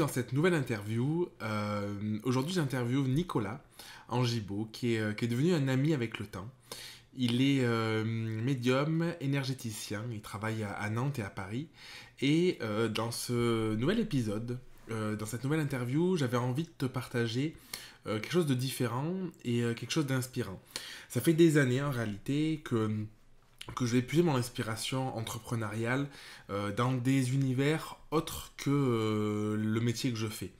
dans cette nouvelle interview. Aujourd'hui, j'interviewe Nicolas Angibault, qui est devenu un ami avec le temps. Il est médium, énergéticien, il travaille à Nantes et à Paris. Et dans ce nouvel épisode, dans cette nouvelle interview, j'avais envie de te partager quelque chose de différent et quelque chose d'inspirant. Ça fait des années en réalité que je vais puiser mon inspiration entrepreneuriale dans des univers autres que le métier que je fais.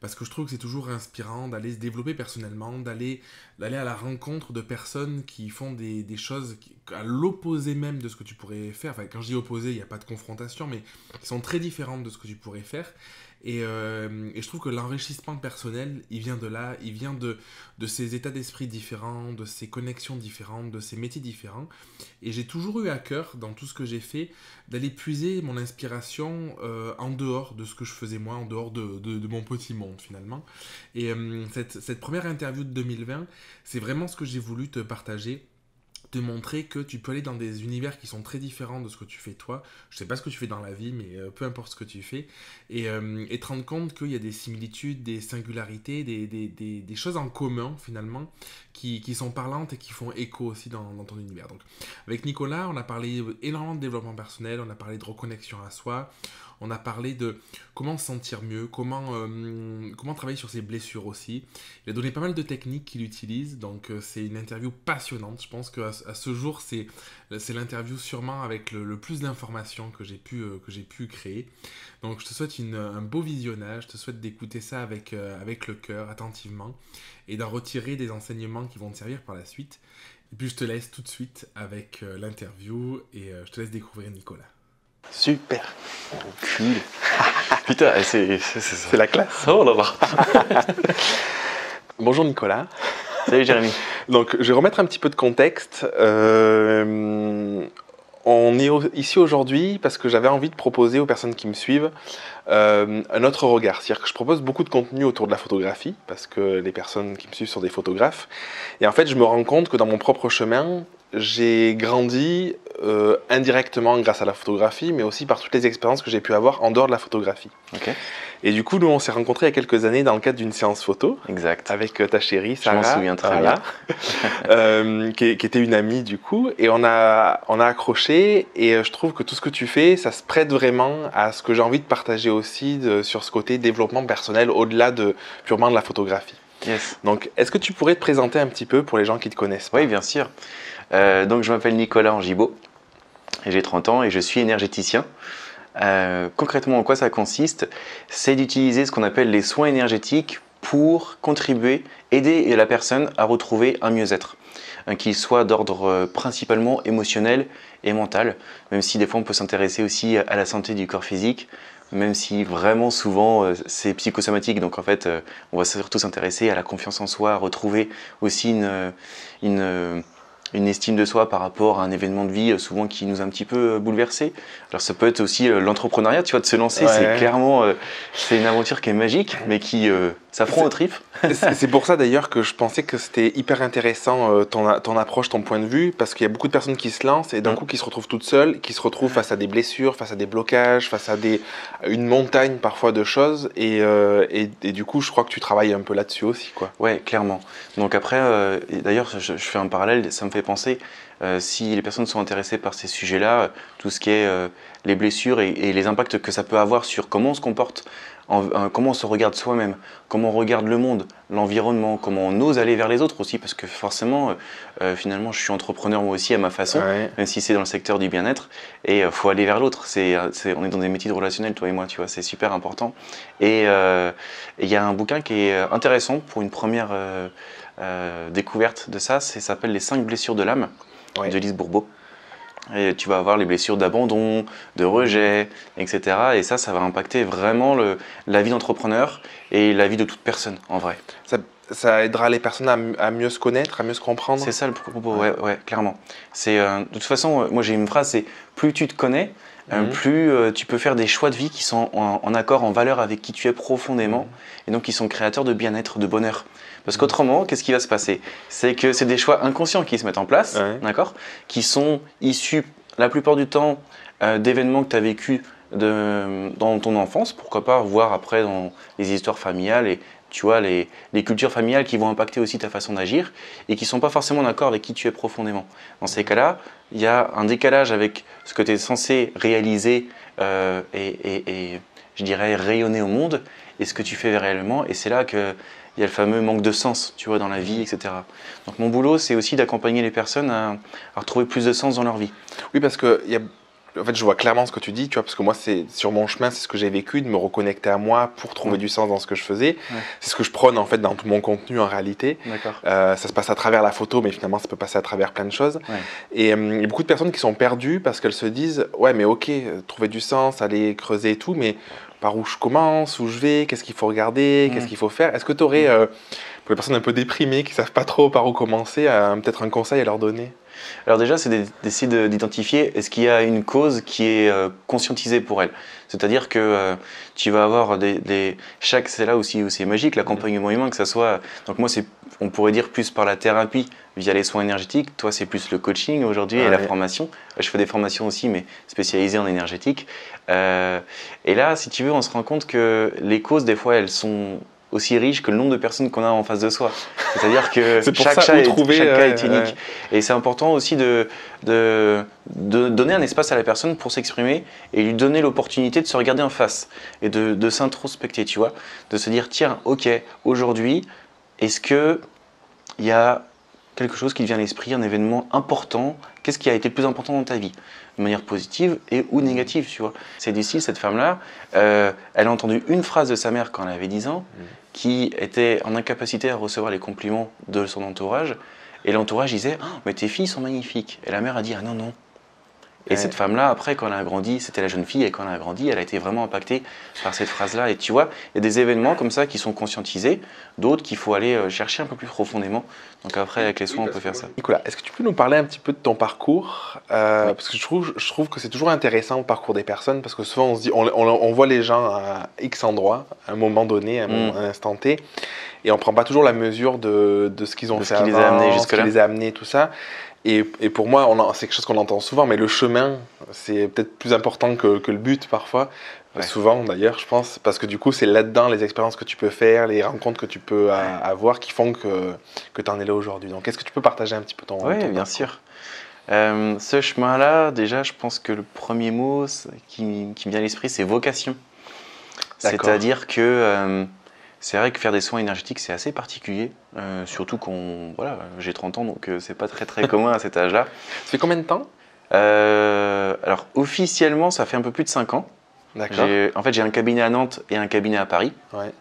Parce que je trouve que c'est toujours inspirant d'aller se développer personnellement, d'aller à la rencontre de personnes qui font des choses à l'opposé même de ce que tu pourrais faire. Enfin, quand je dis opposé, il n'y a pas de confrontation, mais qui sont très différentes de ce que tu pourrais faire. Et je trouve que l'enrichissement personnel, il vient de là, il vient de ces états d'esprit différents, de ces connexions différentes, de ces métiers différents. Et j'ai toujours eu à cœur, dans tout ce que j'ai fait, d'aller puiser mon inspiration en dehors de ce que je faisais moi, en dehors de mon petit monde finalement. Et cette première interview de 2020, c'est vraiment ce que j'ai voulu te partager. Te montrer que tu peux aller dans des univers qui sont très différents de ce que tu fais toi. Je sais pas ce que tu fais dans la vie, mais peu importe ce que tu fais. Et te rendre compte qu'il y a des similitudes, des singularités, des choses en commun finalement qui sont parlantes et qui font écho aussi dans ton univers. Donc, avec Nicolas, on a parlé énormément de développement personnel, on a parlé de reconnexion à soi, on a parlé de comment se sentir mieux, comment travailler sur ses blessures aussi. Il a donné pas mal de techniques qu'il utilise, donc c'est une interview passionnante. Je pense qu'à ce jour, c'est l'interview sûrement avec le plus d'informations que j'ai pu créer. Donc je te souhaite un beau visionnage, je te souhaite d'écouter ça avec le cœur, attentivement, et d'en retirer des enseignements qui vont te servir par la suite. Et puis je te laisse tout de suite avec l'interview, et je te laisse découvrir Nicolas. Super. Cool. Putain, c'est la classe. Oh là là. Bonjour Nicolas. Salut Jérémy. Donc je vais remettre un petit peu de contexte. On est ici aujourd'hui parce que j'avais envie de proposer aux personnes qui me suivent un autre regard. C'est-à-dire que je propose beaucoup de contenu autour de la photographie parce que les personnes qui me suivent sont des photographes. Et en fait, je me rends compte que dans mon propre chemin, j'ai grandi indirectement grâce à la photographie, mais aussi par toutes les expériences que j'ai pu avoir en dehors de la photographie. Okay. Et du coup, nous, on s'est rencontrés il y a quelques années dans le cadre d'une séance photo. Exact. Avec ta chérie, Sarah. Je m'en souviens très bien. qui était une amie, du coup. Et on a accroché. Et je trouve que tout ce que tu fais, ça se prête vraiment à ce que j'ai envie de partager aussi sur ce côté développement personnel, au-delà purement de la photographie. Yes. Donc, est-ce que tu pourrais te présenter un petit peu pour les gens qui ne te connaissent pas? Oui, bien sûr. Donc, je m'appelle Nicolas Angibault. J'ai 30 ans et je suis énergéticien. Concrètement, en quoi ça consiste? C'est d'utiliser ce qu'on appelle les soins énergétiques pour contribuer, aider la personne à retrouver un mieux-être, qu'il soit d'ordre principalement émotionnel et mental, même si des fois on peut s'intéresser aussi à la santé du corps physique, même si vraiment souvent c'est psychosomatique. Donc en fait, on va surtout s'intéresser à la confiance en soi, à retrouver aussi une estime de soi par rapport à un événement de vie souvent qui nous a un petit peu bouleversé. Alors ça peut être aussi l'entrepreneuriat, tu vois, de se lancer, ouais. C'est clairement c'est une aventure qui est magique, mais qui ça prend au trip. C'est pour ça d'ailleurs que je pensais que c'était hyper intéressant ton approche, ton point de vue, parce qu'il y a beaucoup de personnes qui se lancent et d'un coup qui se retrouvent toutes seules, qui se retrouvent face à des blessures, face à des blocages, face à une montagne parfois de choses, et du coup je crois que tu travailles un peu là-dessus aussi, quoi. Ouais, clairement. Donc après, d'ailleurs je fais un parallèle, ça me fait penser, si les personnes sont intéressées par ces sujets-là, tout ce qui est les blessures et les impacts que ça peut avoir sur comment on se comporte, comment on se regarde soi-même, comment on regarde le monde, l'environnement, comment on ose aller vers les autres aussi, parce que forcément, finalement, je suis entrepreneur moi aussi à ma façon, ouais. Même si c'est dans le secteur du bien-être, et faut aller vers l'autre. On est dans des métiers de relationnel, toi et moi, tu vois, c'est super important. Et il y a un bouquin qui est intéressant pour une première découverte de ça, ça s'appelle Les 5 blessures de l'âme, ouais. De Lise Bourbeau. Et tu vas avoir les blessures d'abandon, de rejet, etc. Et ça va impacter vraiment la vie d'entrepreneur et la vie de toute personne, en vrai. Ça aidera les personnes à mieux se connaître, à mieux se comprendre. C'est ça le propos, ouais, clairement. De toute façon, moi j'ai une phrase, c'est plus tu te connais, plus tu peux faire des choix de vie qui sont en accord, en valeur avec qui tu es profondément, et donc qui sont créateurs de bien-être, de bonheur. Parce qu'autrement, qu'est-ce qui va se passer? C'est que c'est des choix inconscients qui se mettent en place, ouais. D'accord, qui sont issus la plupart du temps d'événements que tu as vécu dans ton enfance, pourquoi pas voir après dans les histoires familiales et tu vois les cultures familiales qui vont impacter aussi ta façon d'agir et qui ne sont pas forcément d'accord avec qui tu es profondément. Dans ces cas-là, il y a un décalage avec ce que tu es censé réaliser et je dirais rayonner au monde et ce que tu fais réellement. Et c'est là qu'il y a le fameux manque de sens, tu vois, dans la vie, etc. Donc mon boulot, c'est aussi d'accompagner les personnes à retrouver plus de sens dans leur vie. Oui, parce que en fait, je vois clairement ce que tu dis, tu vois, parce que moi, c'est sur mon chemin, c'est ce que j'ai vécu, de me reconnecter à moi pour trouver du sens dans ce que je faisais. Ouais. C'est ce que je prône en fait dans tout mon contenu en réalité. D'accord. Ça se passe à travers la photo, mais finalement, ça peut passer à travers plein de choses. Ouais. Et il y a beaucoup de personnes qui sont perdues parce qu'elles se disent, ouais, mais ok, trouver du sens, aller creuser et tout, mais par où je commence, où je vais, qu'est-ce qu'il faut regarder, qu'est-ce qu'il faut faire. Est-ce que tu aurais, pour les personnes un peu déprimées qui savent pas trop par où commencer, peut-être un conseil à leur donner? Alors déjà, c'est d'essayer d'identifier est-ce qu'il y a une cause qui est conscientisée pour elle. C'est-à-dire que tu vas avoir c'est là aussi où c'est magique, l'accompagnement humain, que ça soit... Donc moi, on pourrait dire plus par la thérapie via les soins énergétiques. Toi, c'est plus le coaching aujourd'hui et la formation. Je fais des formations aussi, mais spécialisées en énergétique. Et là, si tu veux, on se rend compte que les causes, des fois, elles sont aussi riches que le nombre de personnes qu'on a en face de soi. C'est-à-dire que chaque cas est unique. Et c'est important aussi de donner un espace à la personne pour s'exprimer et lui donner l'opportunité de se regarder en face et de s'introspecter, tu vois. De se dire, tiens, ok, aujourd'hui, est-ce qu'il y a quelque chose qui te vient à l'esprit, un événement important? Qu'est-ce qui a été le plus important dans ta vie? De manière positive ou négative, tu vois. C'est d'ici, cette femme-là, elle a entendu une phrase de sa mère quand elle avait 10 ans, qui était en incapacité à recevoir les compliments de son entourage, et l'entourage disait « Oh, mais tes filles sont magnifiques !» Et la mère a dit « Ah non, non !» Et cette femme-là, après, quand elle a grandi, c'était la jeune fille, et quand elle a grandi, elle a été vraiment impactée par cette phrase-là. Et tu vois, il y a des événements comme ça qui sont conscientisés, d'autres qu'il faut aller chercher un peu plus profondément. Donc après, avec les soins, on peut faire ça. Nicolas, est-ce que tu peux nous parler un petit peu de ton parcours? Parce que je trouve que c'est toujours intéressant le parcours des personnes, parce que souvent on se dit, on voit les gens à X endroit, à un moment donné, à un instant T, et on ne prend pas toujours la mesure de ce qu'ils ont fait avant, ce qui les a amenés, tout ça. Et pour moi, c'est quelque chose qu'on entend souvent, mais le chemin, c'est peut-être plus important que le but parfois. Ouais. Souvent d'ailleurs, je pense, parce que du coup, c'est là-dedans les expériences que tu peux faire, les rencontres que tu peux avoir qui font que tu en es là aujourd'hui. Donc, est-ce que tu peux partager un petit peu ton bien sûr. Ce chemin-là, déjà, je pense que le premier mot qui me vient à l'esprit, c'est vocation. C'est-à-dire que c'est vrai que faire des soins énergétiques, c'est assez particulier, surtout quand j'ai 30 ans, donc c'est pas très très commun à cet âge-là. Ça fait combien de temps? Alors officiellement, ça fait un peu plus de 5 ans. D'accord. En fait, j'ai un cabinet à Nantes et un cabinet à Paris. Ouais.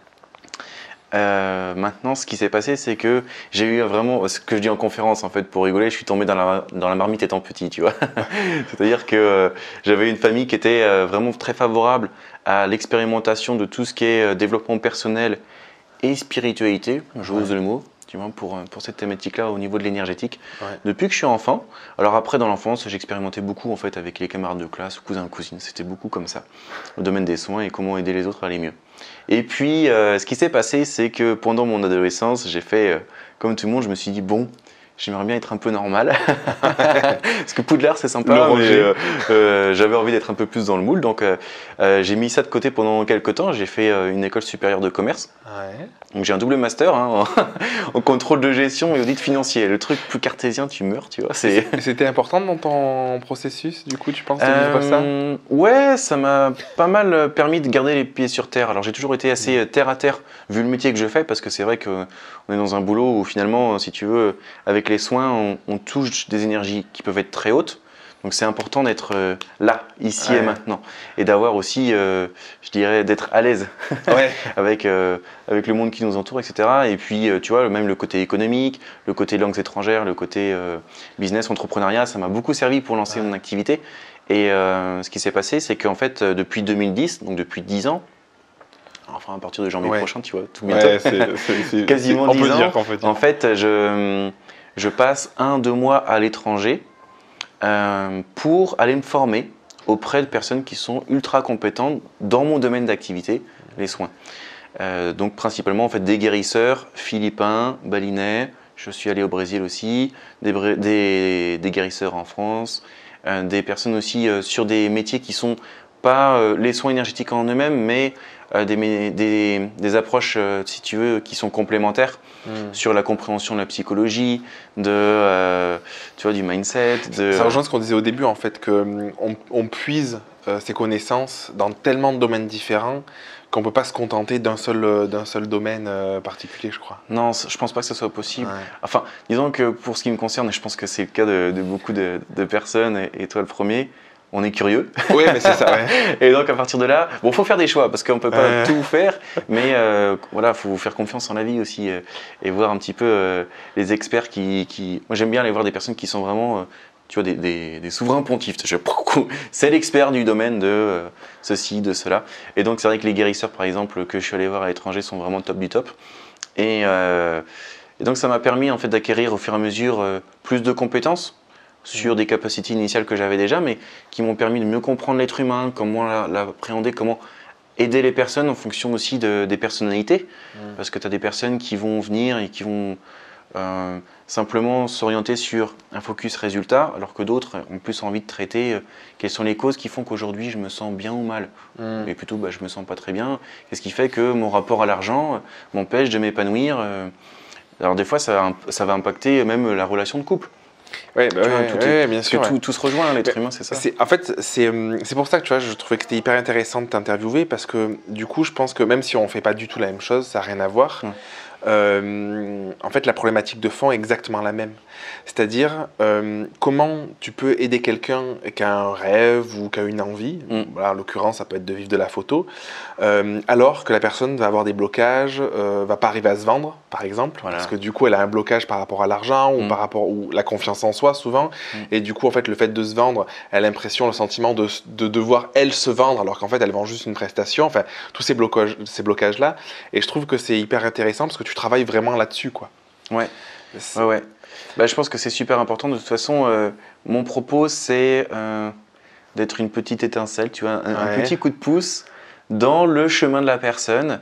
Maintenant, ce qui s'est passé, c'est que j'ai eu vraiment, ce que je dis en conférence, en fait, pour rigoler, je suis tombé dans la marmite étant petit, tu vois. C'est-à-dire que j'avais une famille qui était vraiment très favorable à l'expérimentation de tout ce qui est développement personnel et spiritualité, j'ose le mot, tu vois, pour cette thématique-là au niveau de l'énergétique. Ouais. Depuis que je suis enfant, alors après dans l'enfance, j'expérimentais beaucoup en fait avec les camarades de classe, cousins, cousines, c'était beaucoup comme ça, le domaine des soins et comment aider les autres à aller mieux. Et puis, ce qui s'est passé, c'est que pendant mon adolescence, j'ai fait, comme tout le monde, je me suis dit, bon, j'aimerais bien être un peu normal. Parce que Poudlard, c'est sympa, mais j'avais envie d'être un peu plus dans le moule. Donc, j'ai mis ça de côté pendant quelques temps. J'ai fait une école supérieure de commerce. Ouais. Donc, j'ai un double master en contrôle de gestion et audit financier. Le truc plus cartésien, tu meurs, tu vois. C'était important dans ton processus, du coup, tu penses, de vivre ça? Ouais, ça m'a pas mal permis de garder les pieds sur terre. Alors, j'ai toujours été assez terre à terre, vu le métier que je fais, parce que c'est vrai qu'on est dans un boulot où finalement, si tu veux, avec les soins, on touche des énergies qui peuvent être très hautes. Donc c'est important d'être là, ici et maintenant. Et d'avoir aussi, je dirais, d'être à l'aise avec le monde qui nous entoure, etc. Et puis, tu vois, même le côté économique, le côté langues étrangères, le côté business, entrepreneuriat, ça m'a beaucoup servi pour lancer mon activité. Et ce qui s'est passé, c'est qu'en fait, depuis 2010, donc depuis 10 ans, enfin à partir de janvier prochain, tu vois, tout bientôt, c'est quasiment 10 ans, en fait, je passe 1-2 mois à l'étranger pour aller me former auprès de personnes qui sont ultra compétentes dans mon domaine d'activité, les soins. Donc principalement en fait des guérisseurs philippins, balinais, je suis allé au Brésil aussi, des guérisseurs en France, des personnes aussi sur des métiers qui sont pas les soins énergétiques en eux-mêmes, mais des approches, si tu veux, qui sont complémentaires sur la compréhension de la psychologie, tu vois, du mindset. Ça rejoint ce qu'on disait au début, en fait, qu'on puise ses connaissances dans tellement de domaines différents qu'on ne peut pas se contenter d'un seul domaine particulier, je crois. Non, je pense pas que ce soit possible. Ouais. Enfin, disons que pour ce qui me concerne, et je pense que c'est le cas de beaucoup de personnes, et toi le premier, on est curieux. Oui, mais c'est ça, ouais. Et donc à partir de là, bon, faut faire des choix parce qu'on peut pas tout faire, mais voilà, faut faire confiance en la vie aussi et voir un petit peu les experts Moi, j'aime bien aller voir des personnes qui sont vraiment, tu vois, des souverains pontifes. C'est l'expert du domaine de ceci, de cela. Et donc c'est vrai que les guérisseurs, par exemple, que je suis allé voir à l'étranger, sont vraiment top du top. Et donc ça m'a permis en fait d'acquérir au fur et à mesure plus de compétences sur des capacités initiales que j'avais déjà, mais qui m'ont permis de mieux comprendre l'être humain, comment l'appréhender, comment aider les personnes en fonction aussi des personnalités. Parce que tu as des personnes qui vont venir et qui vont simplement s'orienter sur un focus résultat, alors que d'autres ont plus envie de traiter quelles sont les causes qui font qu'aujourd'hui je me sens bien ou mal. Mais plutôt je me sens pas très bien. Qu'est-ce qui fait que mon rapport à l'argent m'empêche de m'épanouir. Alors des fois ça va impacter même la relation de couple. Oui, bien sûr. Tout se rejoint, l'être humain, c'est ça. En fait, c'est pour ça que tu vois, je trouvais que c'était hyper intéressant de t'interviewer parce que du coup, je pense que même si on ne fait pas du tout la même chose, ça n'a rien à voir. En fait, la problématique de fond est exactement la même. C'est-à-dire, comment tu peux aider quelqu'un qui a un rêve ou qui a une envie, voilà, en l'occurrence, ça peut être de vivre de la photo, alors que la personne va avoir des blocages, va pas arriver à se vendre, par exemple, parce que du coup, elle a un blocage par rapport à l'argent ou par rapport à la confiance en soi, souvent. Et du coup, en fait, le fait de se vendre, elle a l'impression, le sentiment de devoir, elle, se vendre, alors qu'en fait, elle vend juste une prestation. Enfin, tous ces blocages-là. Et je trouve que c'est hyper intéressant parce que tu travailles vraiment là-dessus, quoi. Ouais. Je pense que c'est super important. De toute façon, mon propos, c'est d'être une petite étincelle, tu vois, un petit coup de pouce dans le chemin de la personne,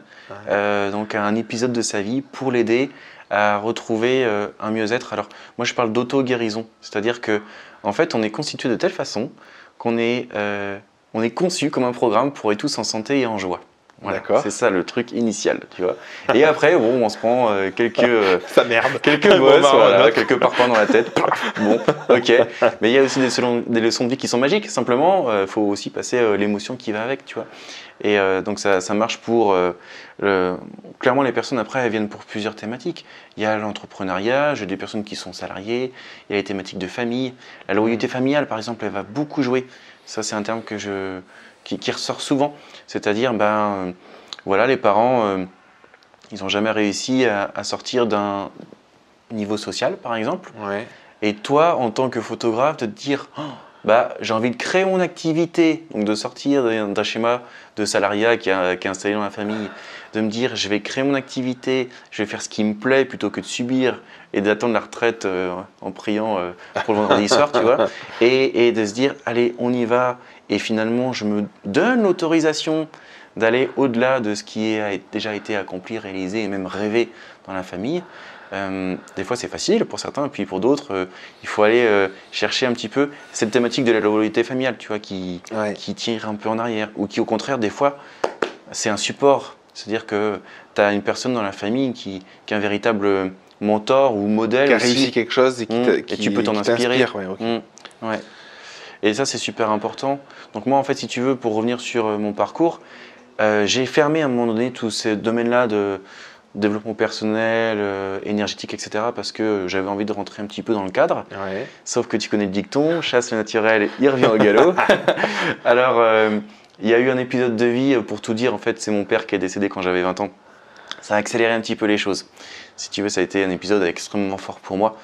donc un épisode de sa vie pour l'aider à retrouver un mieux-être. Alors, moi, je parle d'auto-guérison, c'est-à-dire que, en fait, on est constitué de telle façon qu'on est conçu comme un programme pour être tous en santé et en joie. Voilà, c'est ça le truc initial, tu vois. Et après, bon, on se prend quelques ça merde, quelques bosses, voilà, quelques parpaings dans la tête. Bon, ok. Mais il y a aussi des leçons de vie qui sont magiques. Simplement, faut aussi passer l'émotion qui va avec, tu vois. Et donc ça marche pour clairement les personnes après elles viennent pour plusieurs thématiques. Il y a l'entrepreneuriat, j'ai des personnes qui sont salariées. Il y a les thématiques de famille. La loyauté familiale, par exemple, elle va beaucoup jouer. Ça, c'est un terme qui ressort souvent. C'est-à-dire, voilà, les parents, ils n'ont jamais réussi à sortir d'un niveau social, par exemple. Ouais. Et toi, en tant que photographe, de te dire, j'ai envie de créer mon activité, donc de sortir d'un schéma de salariat qui est installé dans la famille, de me dire, je vais créer mon activité, je vais faire ce qui me plaît plutôt que de subir et d'attendre la retraite en priant pour le vendredi soir, tu vois, et de se dire, allez, on y va. Et finalement, je me donne l'autorisation d'aller au-delà de ce qui a déjà été accompli, réalisé et même rêvé dans la famille. Des fois, c'est facile pour certains, et puis pour d'autres, il faut aller chercher un petit peu cette thématique de la loyauté familiale, tu vois, qui tire un peu en arrière, ou qui, au contraire, des fois, c'est un support. C'est-à-dire que tu as une personne dans la famille qui est un véritable mentor ou modèle. Qui a réussi quelque chose et tu peux t'en inspirer. Ouais. Et ça, c'est super important. Donc moi, en fait, si tu veux, pour revenir sur mon parcours, j'ai fermé à un moment donné tous ces domaines-là de développement personnel, énergétique, etc. parce que j'avais envie de rentrer un petit peu dans le cadre. Ouais. Sauf que tu connais le dicton, chasse le naturel, il revient au galop. Alors, il y a eu un épisode de vie, pour tout dire, en fait, c'est mon père qui est décédé quand j'avais 20 ans. Ça a accéléré un petit peu les choses. Si tu veux, ça a été un épisode extrêmement fort pour moi.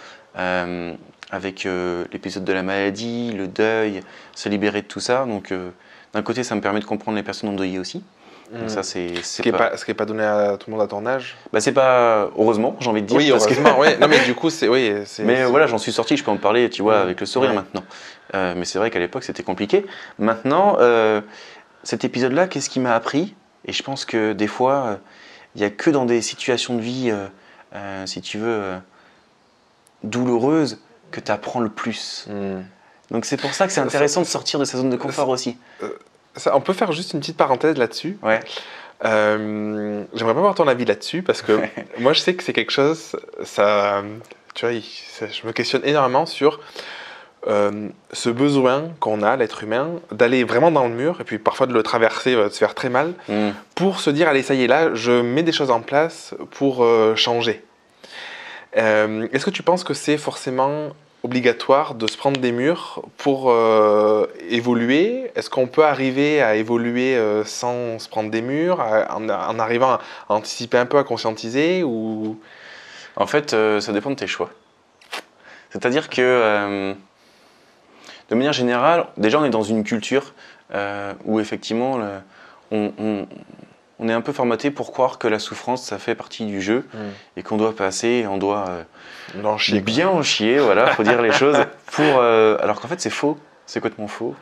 Avec l'épisode de la maladie, le deuil, se libérer de tout ça. Donc, d'un côté, ça me permet de comprendre les personnes endeuillées aussi. Donc ça, ce qui n'est pas donné à tout le monde à ton âge. C'est pas heureusement, j'ai envie de dire. Oui, heureusement, oui. Non, mais du coup, voilà, j'en suis sorti, je peux en parler, tu vois, avec le sourire maintenant. Mais c'est vrai qu'à l'époque, c'était compliqué. Maintenant, cet épisode-là, qu'est-ce qui m'a appris? Et je pense que des fois, il n'y a que dans des situations de vie, si tu veux, douloureuses, que tu apprends le plus. Donc c'est pour ça que c'est intéressant de sortir de sa zone de confort aussi. On peut faire juste une petite parenthèse là-dessus. Ouais. J'aimerais pas avoir ton avis là-dessus parce que moi je sais que c'est quelque chose, ça, tu vois, je me questionne énormément sur ce besoin qu'on a, l'être humain, d'aller vraiment dans le mur et puis parfois de le traverser, de se faire très mal, pour se dire allez ça y est là, je mets des choses en place pour changer. Est-ce que tu penses que c'est forcément obligatoire de se prendre des murs pour évoluer? Est-ce qu'on peut arriver à évoluer sans se prendre des murs, en arrivant à anticiper un peu, à conscientiser ou... En fait, ça dépend de tes choix. C'est-à-dire que, de manière générale, déjà on est dans une culture où effectivement on est un peu formaté pour croire que la souffrance ça fait partie du jeu et qu'on doit passer, on doit en chier, bien en chier, voilà, faut dire les choses. Alors qu'en fait c'est faux, c'est complètement faux.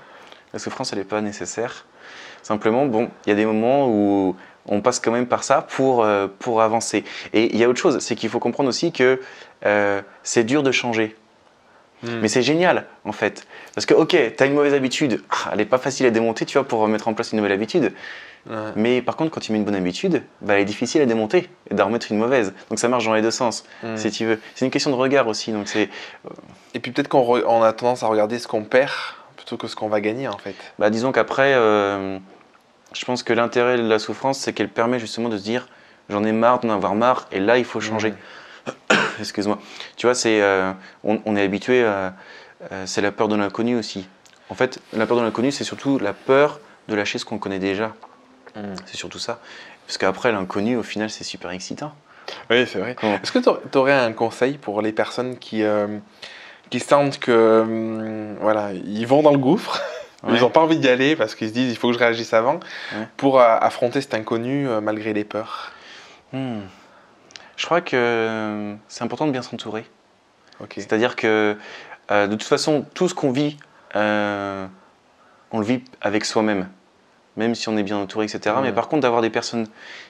La souffrance elle n'est pas nécessaire. Simplement, bon, il y a des moments où on passe quand même par ça pour avancer. Et il y a autre chose, c'est qu'il faut comprendre aussi que c'est dur de changer. Mais c'est génial en fait. Parce que ok, tu as une mauvaise habitude, elle n'est pas facile à démonter, tu vois, pour mettre en place une nouvelle habitude. Mais par contre, quand tu mets une bonne habitude, bah, elle est difficile à démonter et d'en remettre une mauvaise. Donc ça marche dans les deux sens, si tu veux. C'est une question de regard aussi. Donc c'est... Et puis peut-être qu'on a tendance à regarder ce qu'on perd plutôt que ce qu'on va gagner en fait. Bah, disons qu'après, je pense que l'intérêt de la souffrance, c'est qu'elle permet justement de se dire j'en ai marre d'en avoir marre et là il faut changer. Excuse-moi. Tu vois, on est habitué à... c'est la peur de l'inconnu aussi. En fait, la peur de l'inconnu, c'est surtout la peur de lâcher ce qu'on connaît déjà. C'est surtout ça. Parce qu'après, l'inconnu, au final, c'est super excitant. Oui, c'est vrai. Est-ce que tu aurais un conseil pour les personnes qui sentent que voilà, ils vont dans le gouffre, ils n'ont pas envie d'y aller parce qu'ils se disent il faut que je réagisse avant, pour affronter cet inconnu malgré les peurs? Je crois que c'est important de bien s'entourer. Okay. C'est-à-dire que de toute façon, tout ce qu'on vit, on le vit avec soi-même. Même si on est bien entouré, etc. Mais par contre, d'avoir des personnes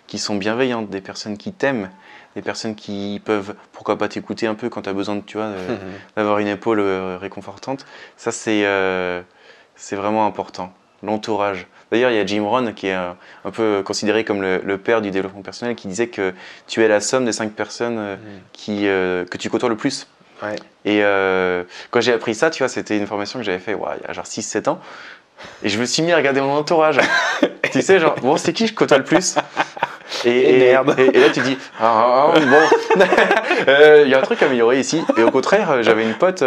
qui sont bienveillantes, des personnes qui t'aiment, des personnes qui peuvent, pourquoi pas t'écouter un peu quand tu as besoin de, tu vois, d'avoir une épaule réconfortante, ça c'est vraiment important. L'entourage. D'ailleurs, il y a Jim Rohn qui est un peu considéré comme le père du développement personnel qui disait que tu es la somme des 5 personnes que tu côtoies le plus. Ouais. Et quand j'ai appris ça, tu vois, c'était une formation que j'avais fait il y a genre 6-7 ans. Et je me suis mis à regarder mon entourage. Tu sais, genre, bon, c'est qui je côtoie le plus? Et là, tu dis, bon, il y a un truc à améliorer ici. Et au contraire, j'avais une pote,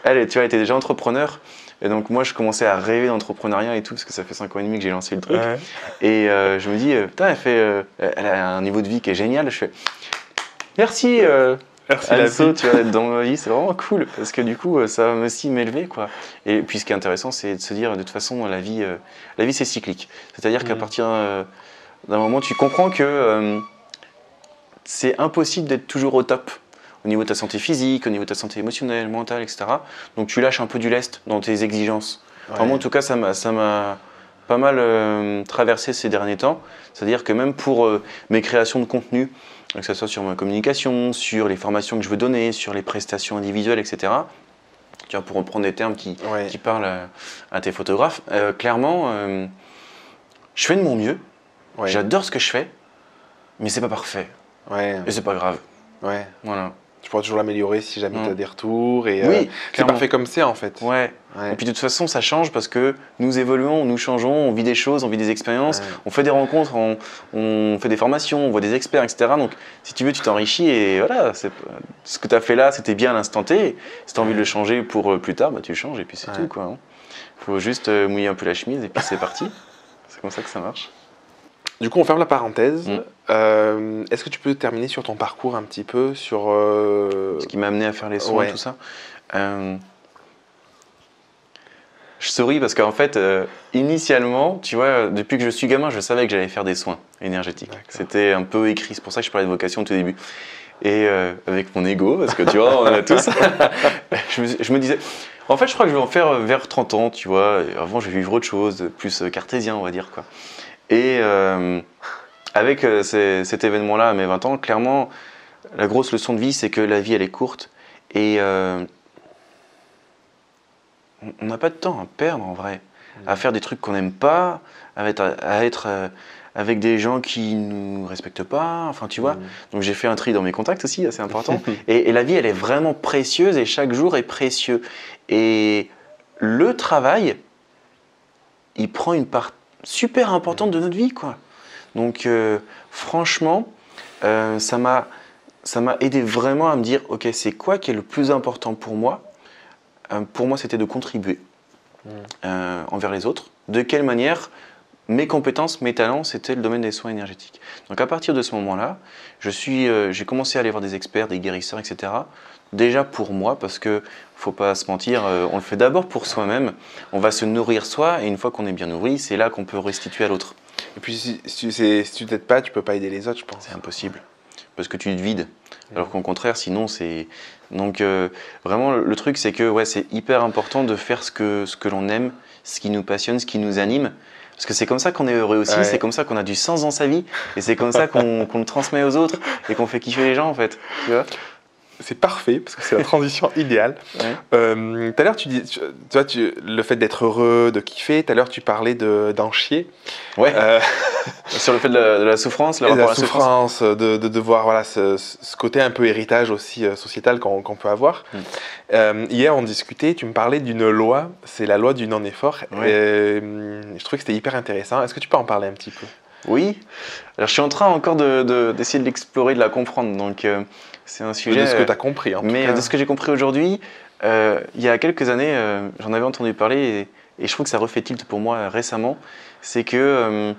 elle, tu vois, était déjà entrepreneur. Et donc, moi, je commençais à rêver d'entrepreneuriat et tout, parce que ça fait 5 ans et demi que j'ai lancé le truc. Ouais. Et je me dis, putain, elle a un niveau de vie qui est génial. Je fais, merci. Merci Also, tu vois, être dans ma vie, c'est vraiment cool parce que du coup, ça va aussi m'élever, quoi. Et puis, ce qui est intéressant, c'est de se dire, de toute façon, la vie c'est cyclique. C'est-à-dire qu'à partir d'un moment, tu comprends que c'est impossible d'être toujours au top au niveau de ta santé physique, au niveau de ta santé émotionnelle, mentale, etc. Donc, tu lâches un peu du lest dans tes exigences. Ouais. Enfin, moi, en tout cas, ça m'a pas mal traversé ces derniers temps. C'est-à-dire que même pour mes créations de contenu, que ce soit sur ma communication, sur les formations que je veux donner, sur les prestations individuelles, etc. Tu vois, pour reprendre des termes qui parlent à tes photographes, clairement, je fais de mon mieux, j'adore ce que je fais, mais c'est pas parfait. Et c'est pas grave. Voilà. Tu pourras toujours l'améliorer si jamais tu as des retours. Et c'est parfait comme c'est en fait. Et puis de toute façon, ça change parce que nous évoluons, nous changeons, on vit des choses, on vit des expériences, on fait des rencontres, on fait des formations, on voit des experts, etc. Donc si tu veux, tu t'enrichis et voilà, ce que tu as fait là, c'était bien à l'instant T. Si tu as envie de le changer pour plus tard, bah, tu le changes et puis c'est tout, quoi. Faut juste mouiller un peu la chemise et puis c'est parti. C'est comme ça que ça marche. Du coup, on ferme la parenthèse. Est-ce que tu peux terminer sur ton parcours un petit peu, sur... Ce qui m'a amené à faire les soins et tout ça. Je souris parce qu'en fait, initialement, tu vois, depuis que je suis gamin, je savais que j'allais faire des soins énergétiques. C'était un peu écrit, c'est pour ça que je parlais de vocation au tout début. Et avec mon ego, parce que tu vois, on a tous, je me disais... En fait, je crois que je vais en faire vers 30 ans, tu vois. Et avant, je vais vivre autre chose, plus cartésien, on va dire, quoi. Et avec cet événement-là à mes 20 ans, clairement, la grosse leçon de vie, c'est que la vie, elle est courte. Et on n'a pas de temps à perdre, en vrai. à faire des trucs qu'on n'aime pas, à être avec des gens qui ne nous respectent pas, enfin tu vois. Donc j'ai fait un tri dans mes contacts aussi, assez important. Et la vie, elle est vraiment précieuse et chaque jour est précieux. Et le travail, il prend une part super importante de notre vie, quoi. Donc franchement, ça m'a aidé vraiment à me dire, ok, c'est quoi qui est le plus important pour moi? Pour moi, c'était de contribuer envers les autres. De quelle manière? Mes compétences, mes talents, c'était le domaine des soins énergétiques. Donc à partir de ce moment-là, j'ai commencé à aller voir des experts, des guérisseurs, etc. Déjà pour moi, parce que faut pas se mentir, on le fait d'abord pour soi-même. On va se nourrir soi, et une fois qu'on est bien nourri, c'est là qu'on peut restituer à l'autre. Et puis si tu t'aides pas, tu peux pas aider les autres, je pense. C'est impossible, parce que tu te vides. Alors qu'au contraire, sinon c'est... Donc vraiment, le truc, c'est que ouais, c'est hyper important de faire ce que l'on aime, ce qui nous passionne, ce qui nous anime. Parce que c'est comme ça qu'on est heureux aussi, c'est comme ça qu'on a du sens dans sa vie, et c'est comme ça qu'on le transmet aux autres, et qu'on fait kiffer les gens en fait. Tu vois? C'est parfait, parce que c'est la transition idéale. Ouais. Tout à l'heure, le fait d'être heureux, de kiffer, tout à l'heure tu parlais d'en chier. Ouais. Sur le fait de la souffrance, le rapport à la souffrance. de voir voilà, ce côté un peu héritage aussi sociétal qu'on peut avoir. Hier, on discutait, tu me parlais d'une loi, c'est la loi du non-effort. Ouais. Je trouvais que c'était hyper intéressant. Est-ce que tu peux en parler un petit peu? Oui. Alors je suis en train encore d'essayer de l'explorer, de la comprendre. Donc c'est un sujet. De ce que tu as compris en tout cas. De ce que j'ai compris aujourd'hui, il y a quelques années, j'en avais entendu parler et je trouve que ça refait tilt pour moi récemment. C'est que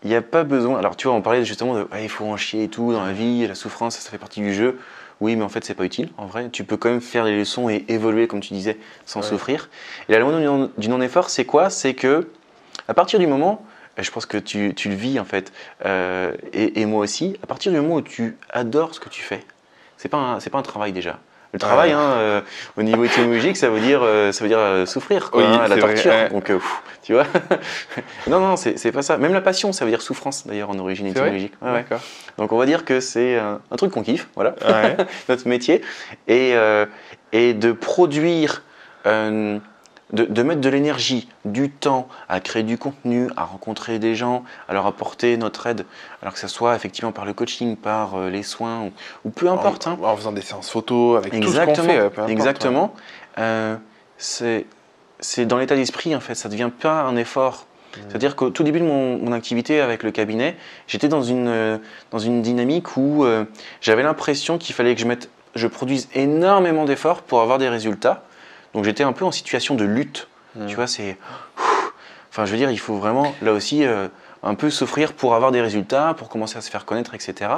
il n'y a pas besoin. Alors tu vois, on parlait justement de il faut en chier et tout dans la vie, la souffrance, ça fait partie du jeu. Oui, mais en fait, c'est pas utile. En vrai, tu peux quand même faire des leçons et évoluer, comme tu disais, sans souffrir. Et la loi du non-effort, c'est quoi? C'est que à partir du moment, je pense que tu le vis en fait, et moi aussi, à partir du moment où tu adores ce que tu fais, c'est pas un travail déjà. Le travail, au niveau étymologique, ça veut dire souffrir, quoi, oui, la torture. Vrai. Donc, tu vois. Non, c'est pas ça. Même la passion, ça veut dire souffrance d'ailleurs en origine étymologique. Ouais. Donc on va dire que c'est un truc qu'on kiffe, voilà, notre métier, et de produire. De mettre de l'énergie, du temps à créer du contenu, à rencontrer des gens, à leur apporter notre aide, alors que ce soit effectivement par le coaching, par les soins, ou peu importe. En faisant des séances photos, avec tout ce qu'on fait, peu importe. Exactement. C'est dans l'état d'esprit, en fait, ça ne devient pas un effort. C'est-à-dire qu'au tout début de mon activité avec le cabinet, j'étais dans une dynamique où j'avais l'impression qu'il fallait que je produise énormément d'efforts pour avoir des résultats. Donc j'étais un peu en situation de lutte, tu vois, enfin je veux dire, il faut vraiment, là aussi, un peu souffrir pour avoir des résultats, pour commencer à se faire connaître, etc.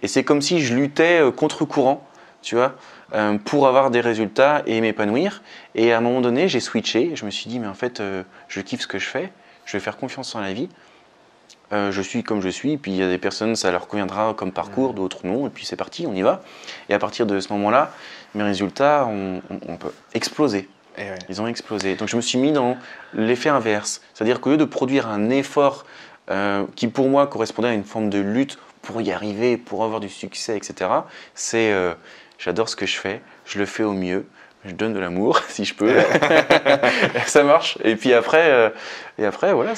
Et c'est comme si je luttais contre-courant, tu vois, pour avoir des résultats et m'épanouir. Et à un moment donné, j'ai switché, je me suis dit, mais en fait, je kiffe ce que je fais, je vais faire confiance en la vie, je suis comme je suis, puis il y a des personnes, ça leur conviendra comme parcours, d'autres non, et puis c'est parti, on y va. Et à partir de ce moment-là, mes résultats ont explosé. Ils ont explosé. Donc je me suis mis dans l'effet inverse. C'est-à-dire qu'au lieu de produire un effort qui pour moi correspondait à une forme de lutte pour y arriver, pour avoir du succès, etc., c'est j'adore ce que je fais, je le fais au mieux, je donne de l'amour si je peux, ça marche. Et puis après, voilà,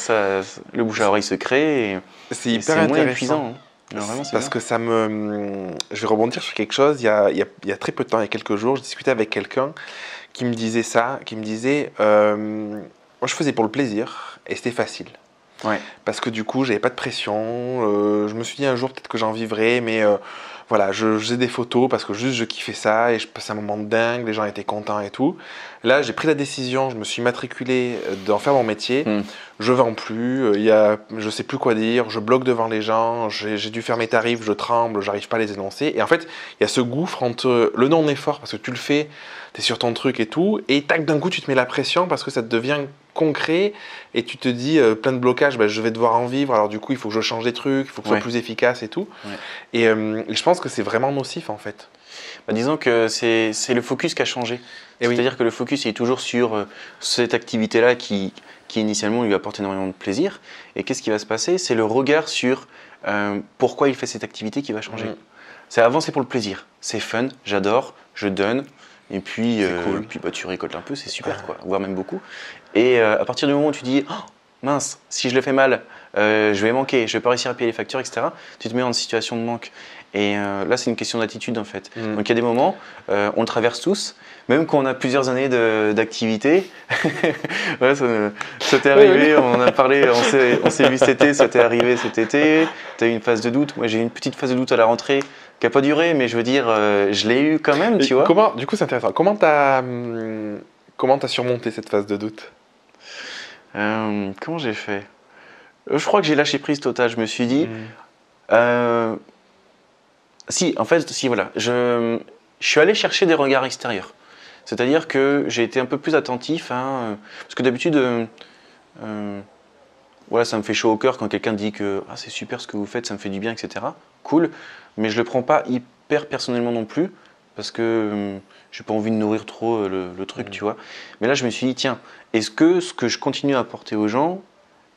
le bouche à oreille se crée. C'est hyper intéressant. Moins épuisant. Non, vraiment, parce que je vais rebondir sur quelque chose. Il y a très peu de temps, il y a quelques jours, je discutais avec quelqu'un qui me disait moi je faisais pour le plaisir et c'était facile. Ouais. Parce que du coup, j'avais pas de pression. Je me suis dit un jour peut-être que j'en vivrai, mais voilà, je faisais des photos parce que juste je kiffais ça et je passais un moment de dingue, les gens étaient contents et tout. Là, j'ai pris la décision, je me suis matriculé d'en faire mon métier. Je vends plus, je sais plus quoi dire, je bloque devant les gens, j'ai dû faire mes tarifs, je tremble, j'arrive pas à les énoncer. Et en fait, il y a ce gouffre entre le non-effort parce que tu le fais, tu es sur ton truc et tout, et tac, d'un coup, tu te mets la pression parce que ça te devient concret et tu te dis plein de blocages, je vais devoir en vivre, alors du coup il faut que je change des trucs, il faut que ce soit plus efficace et tout. Et je pense que c'est vraiment nocif en fait. Disons que c'est le focus qui a changé. C'est-à-dire que le focus est toujours sur cette activité-là qui initialement lui apporte énormément de plaisir. Et qu'est-ce qui va se passer? C'est le regard sur pourquoi il fait cette activité qui va changer. Avant c'est pour le plaisir, c'est fun, j'adore, je donne, Et puis, cool. puis bah, tu récoltes un peu, c'est super, quoi, voire même beaucoup. Et à partir du moment où tu dis, oh, mince, si je le fais mal, je vais manquer, je vais pas réussir à payer les factures, etc., tu te mets en situation de manque. Et là, c'est une question d'attitude, en fait. Donc, il y a des moments, on le traverse tous, même quand on a plusieurs années d'activité. Ouais, ça t'est arrivé, on en a parlé, on s'est vu cet été, ça t'est arrivé cet été, tu as eu une phase de doute. Moi, j'ai eu une petite phase de doute à la rentrée qui n'a pas duré, mais je veux dire, je l'ai eu quand même, tu vois. Du coup, c'est intéressant. Comment t'as surmonté cette phase de doute? Comment j'ai fait? Je crois que j'ai lâché prise totale. Je me suis dit, si, en fait, si, voilà, je suis allé chercher des regards extérieurs. C'est-à-dire que j'ai été un peu plus attentif, hein, parce que d'habitude, voilà, ça me fait chaud au cœur quand quelqu'un dit que ah, c'est super ce que vous faites, ça me fait du bien, etc. Cool, mais je le prends pas hyper personnellement non plus, parce que j'ai pas envie de nourrir trop le truc, tu vois. Mais là, je me suis dit, tiens, est-ce que ce que je continue à apporter aux gens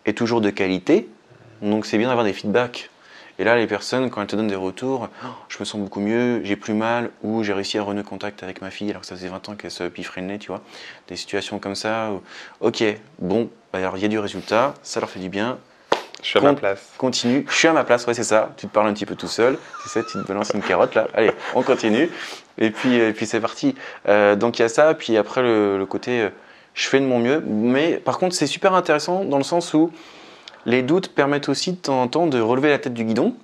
est toujours de qualité? Donc c'est bien d'avoir des feedbacks. Et là, les personnes, quand elles te donnent des retours, oh, je me sens beaucoup mieux, j'ai plus mal, ou j'ai réussi à renouer contact avec ma fille alors que ça faisait 20 ans qu'elle se piffrait le nez, tu vois. Des situations comme ça, où, ok, bon, bah alors il y a du résultat, ça leur fait du bien. Je suis à ma place. Continue, je suis à ma place, ouais, c'est ça. Tu te parles un petit peu tout seul, tu sais, tu te balances une carotte là. Allez, on continue. Et puis c'est parti. Donc il y a ça, puis après le côté, je fais de mon mieux. Mais par contre, c'est super intéressant dans le sens où les doutes permettent aussi de temps en temps de relever la tête du guidon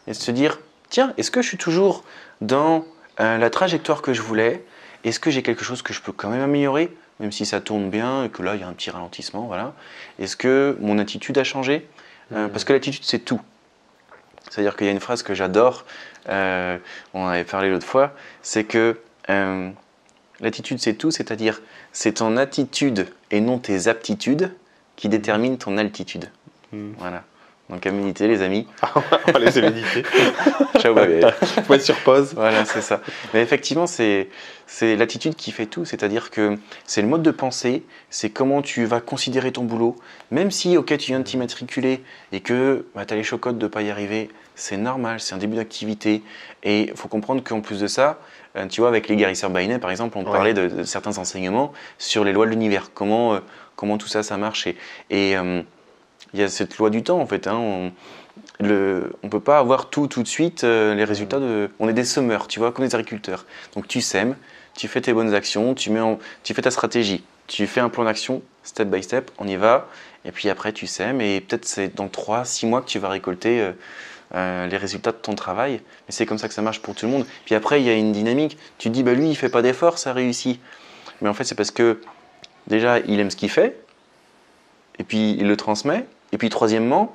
et de se dire, tiens, est-ce que je suis toujours dans la trajectoire que je voulais? Est-ce que j'ai quelque chose que je peux quand même améliorer, même si ça tourne bien et que là, il y a un petit ralentissement, voilà. Est-ce que mon attitude a changé? Parce que l'attitude, c'est tout. C'est-à-dire qu'il y a une phrase que j'adore, on en avait parlé l'autre fois, c'est que l'attitude, c'est tout, c'est-à-dire c'est ton attitude et non tes aptitudes qui déterminent ton altitude. Voilà. Donc à méditer, les amis. On va laisser méditer. Ciao, bébé. Faut être sur pause. Voilà, c'est ça. Mais effectivement, c'est l'attitude qui fait tout. C'est-à-dire que c'est le mode de pensée, c'est comment tu vas considérer ton boulot. Même si, ok, tu viens de t'immatriculer et que bah, tu as les chocottes de ne pas y arriver, c'est normal, c'est un début d'activité. Et il faut comprendre qu'en plus de ça, tu vois, avec les guérisseurs Bainet, par exemple, on parlait de certains enseignements sur les lois de l'univers, comment tout ça, ça marche. Et il y a cette loi du temps, en fait. Hein, on ne peut pas avoir tout de suite, les résultats on est des semeurs, tu vois, comme des agriculteurs. Donc tu sèmes, tu fais tes bonnes actions, tu fais ta stratégie, tu fais un plan d'action, step by step, on y va, et puis après tu sèmes, et peut-être c'est dans 3-6 mois que tu vas récolter les résultats de ton travail. Mais c'est comme ça que ça marche pour tout le monde. Puis après, il y a une dynamique. Tu te dis, bah, lui, il fait pas d'effort, ça réussit. Mais en fait, c'est parce que déjà, il aime ce qu'il fait, et puis il le transmet. Et puis troisièmement,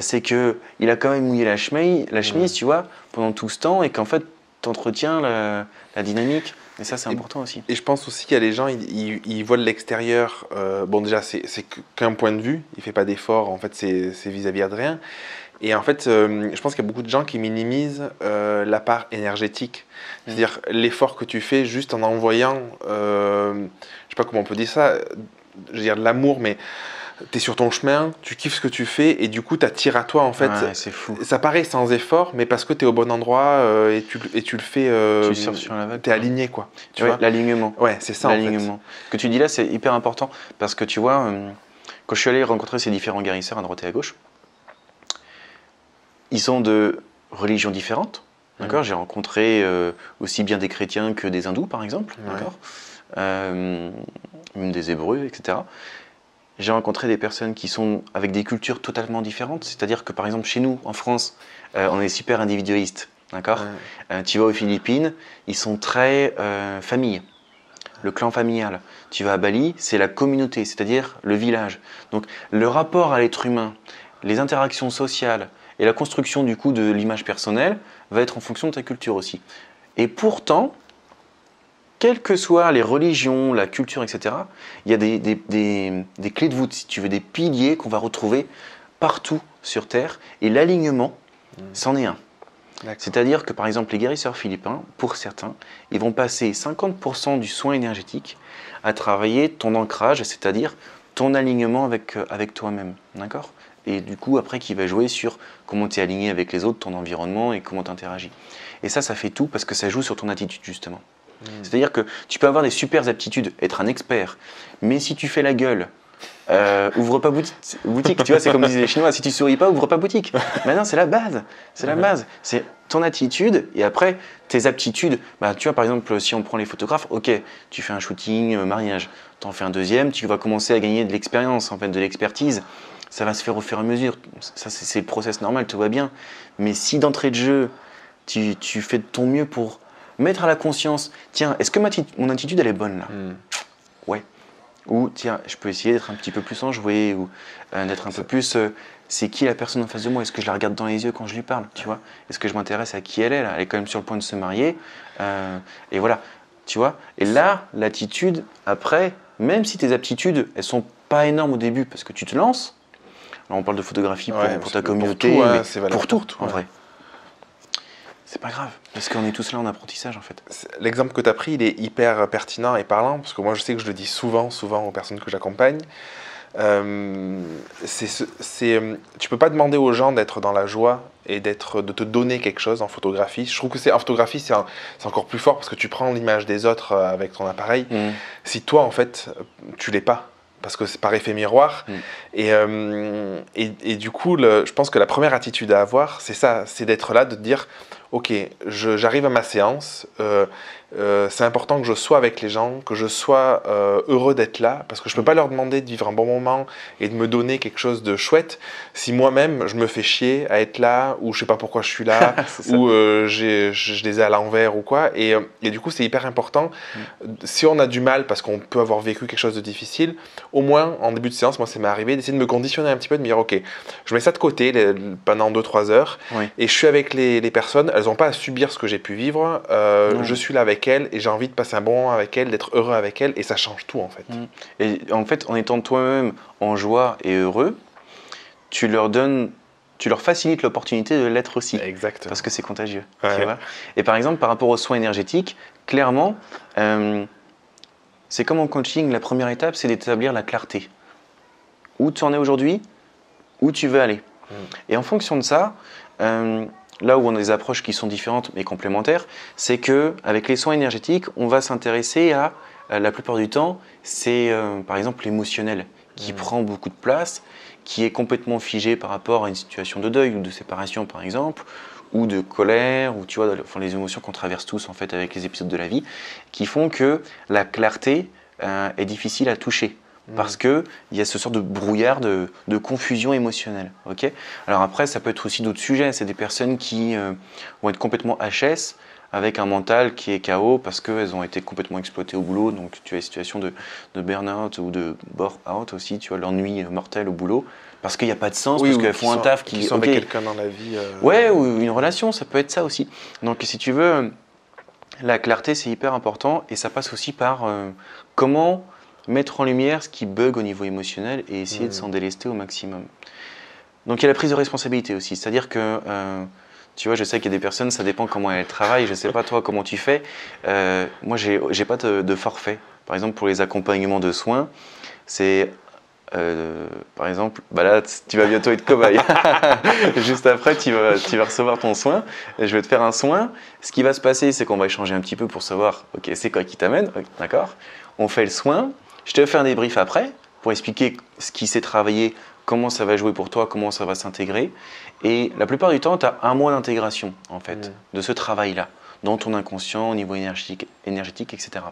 c'est qu'il a quand même mouillé la chemise, tu vois, pendant tout ce temps, et qu'en fait, tu entretiens la dynamique. Et ça, c'est important aussi. Et je pense aussi qu'il y a les gens, ils voient de l'extérieur. Bon, déjà, c'est qu'un point de vue. Il fait pas d'effort. En fait, c'est vis-à-vis de rien. Et en fait, je pense qu'il y a beaucoup de gens qui minimisent la part énergétique. C'est-à-dire l'effort que tu fais juste en envoyant, je sais pas comment on peut dire ça, je veux dire de l'amour, mais tu es sur ton chemin, tu kiffes ce que tu fais et du coup, tu attires à toi en fait. Ouais, c'est fou. Ça paraît sans effort, mais parce que tu es au bon endroit et tu le fais. Tu surfes sur la vague. Tu es aligné quoi. Tu vois l'alignement. Ouais, c'est ça en fait. Ce que tu dis là, c'est hyper important parce que tu vois, quand je suis allé rencontrer ces différents guérisseurs à droite et à gauche, ils sont de religions différentes. D'accord, j'ai rencontré aussi bien des chrétiens que des hindous, par exemple, d'accord, même des hébreux, etc. J'ai rencontré des personnes qui sont avec des cultures totalement différentes. C'est-à-dire que, par exemple, chez nous, en France, on est super individualiste, d'accord. Tu vas aux Philippines, ils sont très famille, le clan familial. Tu vas à Bali, c'est la communauté, c'est-à-dire le village. Donc, le rapport à l'être humain, les interactions sociales, et la construction du coup de l'image personnelle va être en fonction de ta culture aussi. Et pourtant, quelles que soient les religions, la culture, etc., il y a des clés de voûte, si tu veux, des piliers qu'on va retrouver partout sur Terre. Et l'alignement, c'en est un. C'est-à-dire que par exemple, les guérisseurs philippins, pour certains, ils vont passer 50% du soin énergétique à travailler ton ancrage, c'est-à-dire ton alignement avec toi-même. D'accord ? Et du coup, après, qui va jouer sur comment tu es aligné avec les autres, ton environnement et comment tu interagis. Et ça fait tout parce que ça joue sur ton attitude, justement. C'est-à-dire que tu peux avoir des super aptitudes, être un expert, mais si tu fais la gueule, ouvre pas boutique, tu vois, c'est comme disaient les Chinois, si tu souris pas, ouvre pas boutique. Maintenant, c'est la base, c'est la base, c'est ton attitude et après tes aptitudes. Bah, tu vois, par exemple, si on prend les photographes, ok, tu fais un shooting, mariage, t'en fais un deuxième, tu vas commencer à gagner de l'expérience, en fait, de l'expertise. Ça va se faire au fur et à mesure. Ça, c'est le process normal, tout va bien. Mais si d'entrée de jeu, tu fais de ton mieux pour mettre à la conscience, tiens, est-ce que mon attitude, elle est bonne là? Ouais. Ou tiens, je peux essayer d'être un petit peu plus enjoué ou d'être un peu plus. C'est qui la personne en face de moi? Est-ce que je la regarde dans les yeux quand je lui parle? Tu vois? Est-ce que je m'intéresse à qui elle est là? Elle est quand même sur le point de se marier. Et voilà, tu vois? Et là, l'attitude, après, même si tes aptitudes, elles sont pas énormes au début parce que tu te lances. Là, on parle de photographie pour ta communauté, pour tout, mais c'est valable pour tout, en ouais. vrai. C'est pas grave, parce qu'on est tous là en apprentissage en fait. L'exemple que tu as pris, il est hyper pertinent et parlant, parce que moi je sais que je le dis souvent aux personnes que j'accompagne. Tu peux pas demander aux gens d'être dans la joie et de te donner quelque chose en photographie. Je trouve que en photographie, c'est encore plus fort parce que tu prends l'image des autres avec ton appareil. Si toi, en fait, tu l'es pas, parce que c'est par effet miroir. Et du coup, je pense que la première attitude à avoir, c'est ça, c'est d'être là, de te dire, ok, j'arrive à ma séance, c'est important que je sois avec les gens, que je sois heureux d'être là, parce que je ne peux pas leur demander de vivre un bon moment et de me donner quelque chose de chouette si moi-même je me fais chier à être là, ou je ne sais pas pourquoi je suis là, ou je les ai à l'envers ou quoi. Et du coup, c'est hyper important. Si on a du mal, parce qu'on peut avoir vécu quelque chose de difficile, au moins en début de séance, moi ça m'est arrivé d'essayer de me conditionner un petit peu, de me dire ok, je mets ça de côté pendant 2-3 heures, et je suis avec les personnes, elles n'ont pas à subir ce que j'ai pu vivre, je suis là avec elles et j'ai envie de passer un bon moment avec elles, d'être heureux avec elles, et ça change tout en fait. Et en fait, en étant toi-même en joie et heureux, tu leur facilites l'opportunité de l'être aussi. Exactement. Parce que c'est contagieux. Ouais. Tu vois, et par exemple, par rapport aux soins énergétiques, clairement, c'est comme en coaching, la première étape, c'est d'établir la clarté. Où tu en es aujourd'hui, où tu veux aller. Et en fonction de ça, là où on a des approches qui sont différentes mais complémentaires, c'est qu'avec les soins énergétiques, on va s'intéresser à, la plupart du temps, c'est par exemple l'émotionnel qui prend beaucoup de place, qui est complètement figé par rapport à une situation de deuil ou de séparation par exemple, ou de colère, ou tu vois, enfin, les émotions qu'on traverse tous en fait avec les épisodes de la vie, qui font que la clarté est difficile à toucher. Parce qu'il y a ce sort de brouillard, de confusion émotionnelle. Okay, alors après, ça peut être aussi d'autres sujets. C'est des personnes qui vont être complètement HS, avec un mental qui est KO parce qu'elles ont été complètement exploitées au boulot. Donc tu as des situations de burn-out ou de bore-out aussi, tu vois, l'ennui mortel au boulot. Parce qu'il n'y a pas de sens, parce qu'elles font un taf qui sont avec quelqu'un dans la vie. Ouais, ou une relation, ça peut être ça aussi. Donc si tu veux, la clarté, c'est hyper important. Et ça passe aussi par comment mettre en lumière ce qui bug au niveau émotionnel et essayer de s'en délester au maximum. Donc il y a la prise de responsabilité aussi, c'est-à-dire que tu vois, je sais qu'il y a des personnes, ça dépend comment elles travaillent, je ne sais pas toi comment tu fais. Moi, j'ai pas de forfait. Par exemple, pour les accompagnements de soins, c'est par exemple, bah là, tu vas bientôt être cobaye. Juste après, tu vas recevoir ton soin. Je vais te faire un soin. Ce qui va se passer, c'est qu'on va échanger un petit peu pour savoir, ok, c'est quoi qui t'amène, d'accord? On fait le soin. Je te fais un débrief après pour expliquer ce qui s'est travaillé, comment ça va jouer pour toi, comment ça va s'intégrer. Et la plupart du temps, tu as un mois d'intégration en fait, de ce travail-là, dans ton inconscient, au niveau énergétique, etc.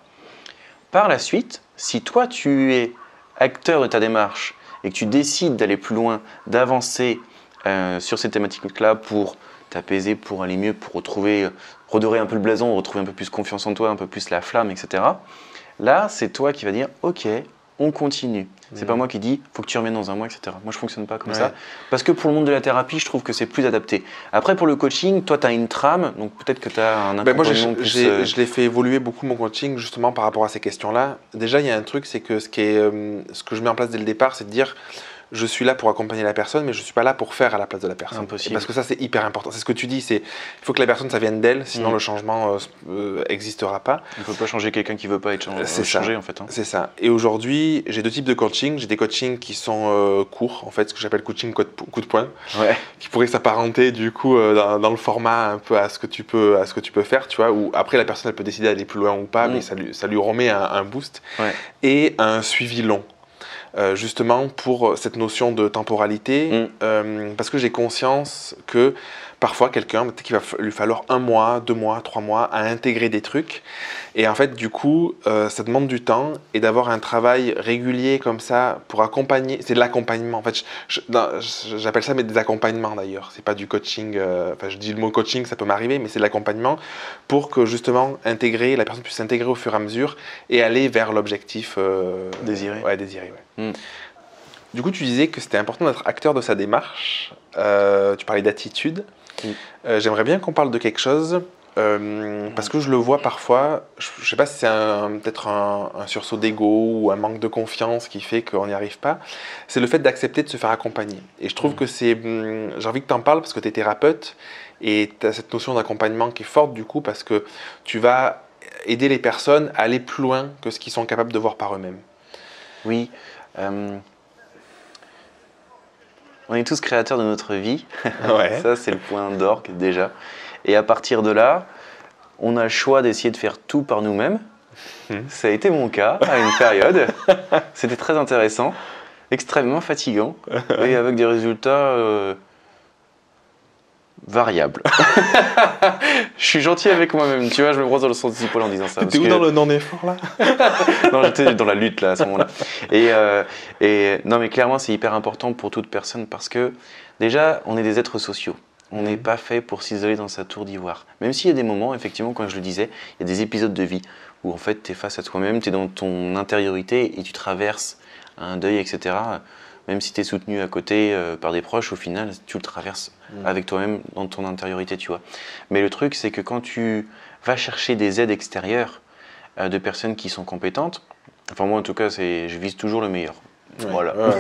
Par la suite, si toi tu es acteur de ta démarche et que tu décides d'aller plus loin, d'avancer sur ces thématiques-là pour t'apaiser, pour aller mieux, pour redorer un peu le blason, retrouver un peu plus confiance en toi, un peu plus la flamme, etc. Là, c'est toi qui vas dire « Ok, on continue ». C'est pas moi qui dis « Faut que tu reviennes dans un mois, etc. » Moi, je fonctionne pas comme ça. Parce que pour le monde de la thérapie, je trouve que c'est plus adapté. Après, pour le coaching, toi, tu as une trame, donc peut-être que tu as un accompagnement moi, je l'ai fait évoluer beaucoup mon coaching, justement, par rapport à ces questions-là. Déjà, il y a un truc, c'est que ce que je mets en place dès le départ, c'est de dire je suis là pour accompagner la personne, mais je ne suis pas là pour faire à la place de la personne. Impossible. Parce que ça, c'est hyper important. C'est ce que tu dis, il faut que la personne, ça vienne d'elle, sinon le changement n'existera pas. On ne peut pas changer quelqu'un qui ne veut pas être changé, en fait. Hein. C'est ça. Et aujourd'hui, j'ai 2 types de coaching. J'ai des coachings qui sont courts, en fait, ce que j'appelle coaching coup de poing, qui pourrait s'apparenter du coup dans le format un peu à ce que tu peux faire, tu vois, où après la personne elle peut décider d'aller plus loin ou pas, mais ça lui remet un boost. Ouais. Et un suivi long. Justement pour cette notion de temporalité, parce que j'ai conscience que parfois quelqu'un, peut-être qu'il va lui falloir 1 mois, 2 mois, 3 mois à intégrer des trucs, et en fait du coup ça demande du temps, et d'avoir un travail régulier comme ça pour accompagner, c'est de l'accompagnement en fait, j'appelle ça mais des accompagnements d'ailleurs, c'est pas du coaching, enfin je dis le mot coaching, ça peut m'arriver, mais c'est de l'accompagnement pour que justement la personne puisse s'intégrer au fur et à mesure et aller vers l'objectif désiré. Ouais, désiré, ouais. Du coup, tu disais que c'était important d'être acteur de sa démarche. Tu parlais d'attitude. J'aimerais bien qu'on parle de quelque chose, parce que je le vois parfois, je ne sais pas si c'est peut-être un sursaut d'ego ou un manque de confiance qui fait qu'on n'y arrive pas, c'est le fait d'accepter de se faire accompagner. Et je trouve que j'ai envie que tu en parles parce que tu es thérapeute et tu as cette notion d'accompagnement qui est forte du coup, parce que tu vas aider les personnes à aller plus loin que ce qu'ils sont capables de voir par eux-mêmes. Oui. On est tous créateurs de notre vie, Ouais. Ça c'est le point d'orgue déjà. Et à partir de là, on a le choix d'essayer de faire tout par nous-mêmes. Ça a été mon cas à une période. C'était très intéressant, extrêmement fatigant et avec des résultats variables. Je suis gentil avec moi-même, tu vois, je me brosse dans le sens du poil en disant ça. T'étais où dans le non-effort là? Non, j'étais dans la lutte là à ce moment-là. Et non, mais clairement, c'est hyper important pour toute personne parce que déjà, on est des êtres sociaux. On n'est pas fait pour s'isoler dans sa tour d'ivoire. Même s'il y a des moments, effectivement, comme je le disais, il y a des épisodes de vie où en fait, tu es face à toi-même, tu es dans ton intériorité et tu traverses un deuil, etc. Même si tu es soutenu à côté par des proches, au final, tu le traverses avec toi-même dans ton intériorité, tu vois. Mais le truc, c'est que quand tu vas chercher des aides extérieures de personnes qui sont compétentes, enfin moi en tout cas, je vise toujours le meilleur. Ouais. Voilà. Ouais.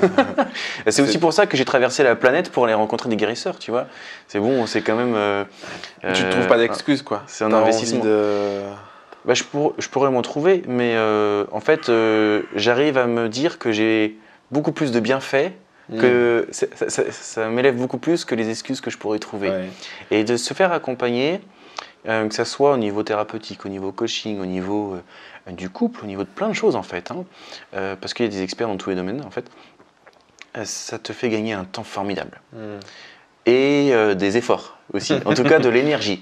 C'est aussi pour ça que j'ai traversé la planète pour aller rencontrer des guérisseurs, tu vois. C'est bon, c'est quand même... tu ne trouves pas d'excuses, quoi. C'est un investissement. Bah, je pourrais m'en trouver, mais en fait, j'arrive à me dire que j'ai beaucoup plus de bienfaits, que ça m'élève beaucoup plus que les excuses que je pourrais trouver. Ouais. Et de se faire accompagner, que ce soit au niveau thérapeutique, au niveau coaching, au niveau du couple, au niveau de plein de choses en fait, hein, parce qu'il y a des experts dans tous les domaines en fait, ça te fait gagner un temps formidable. Et des efforts aussi, en tout cas de l'énergie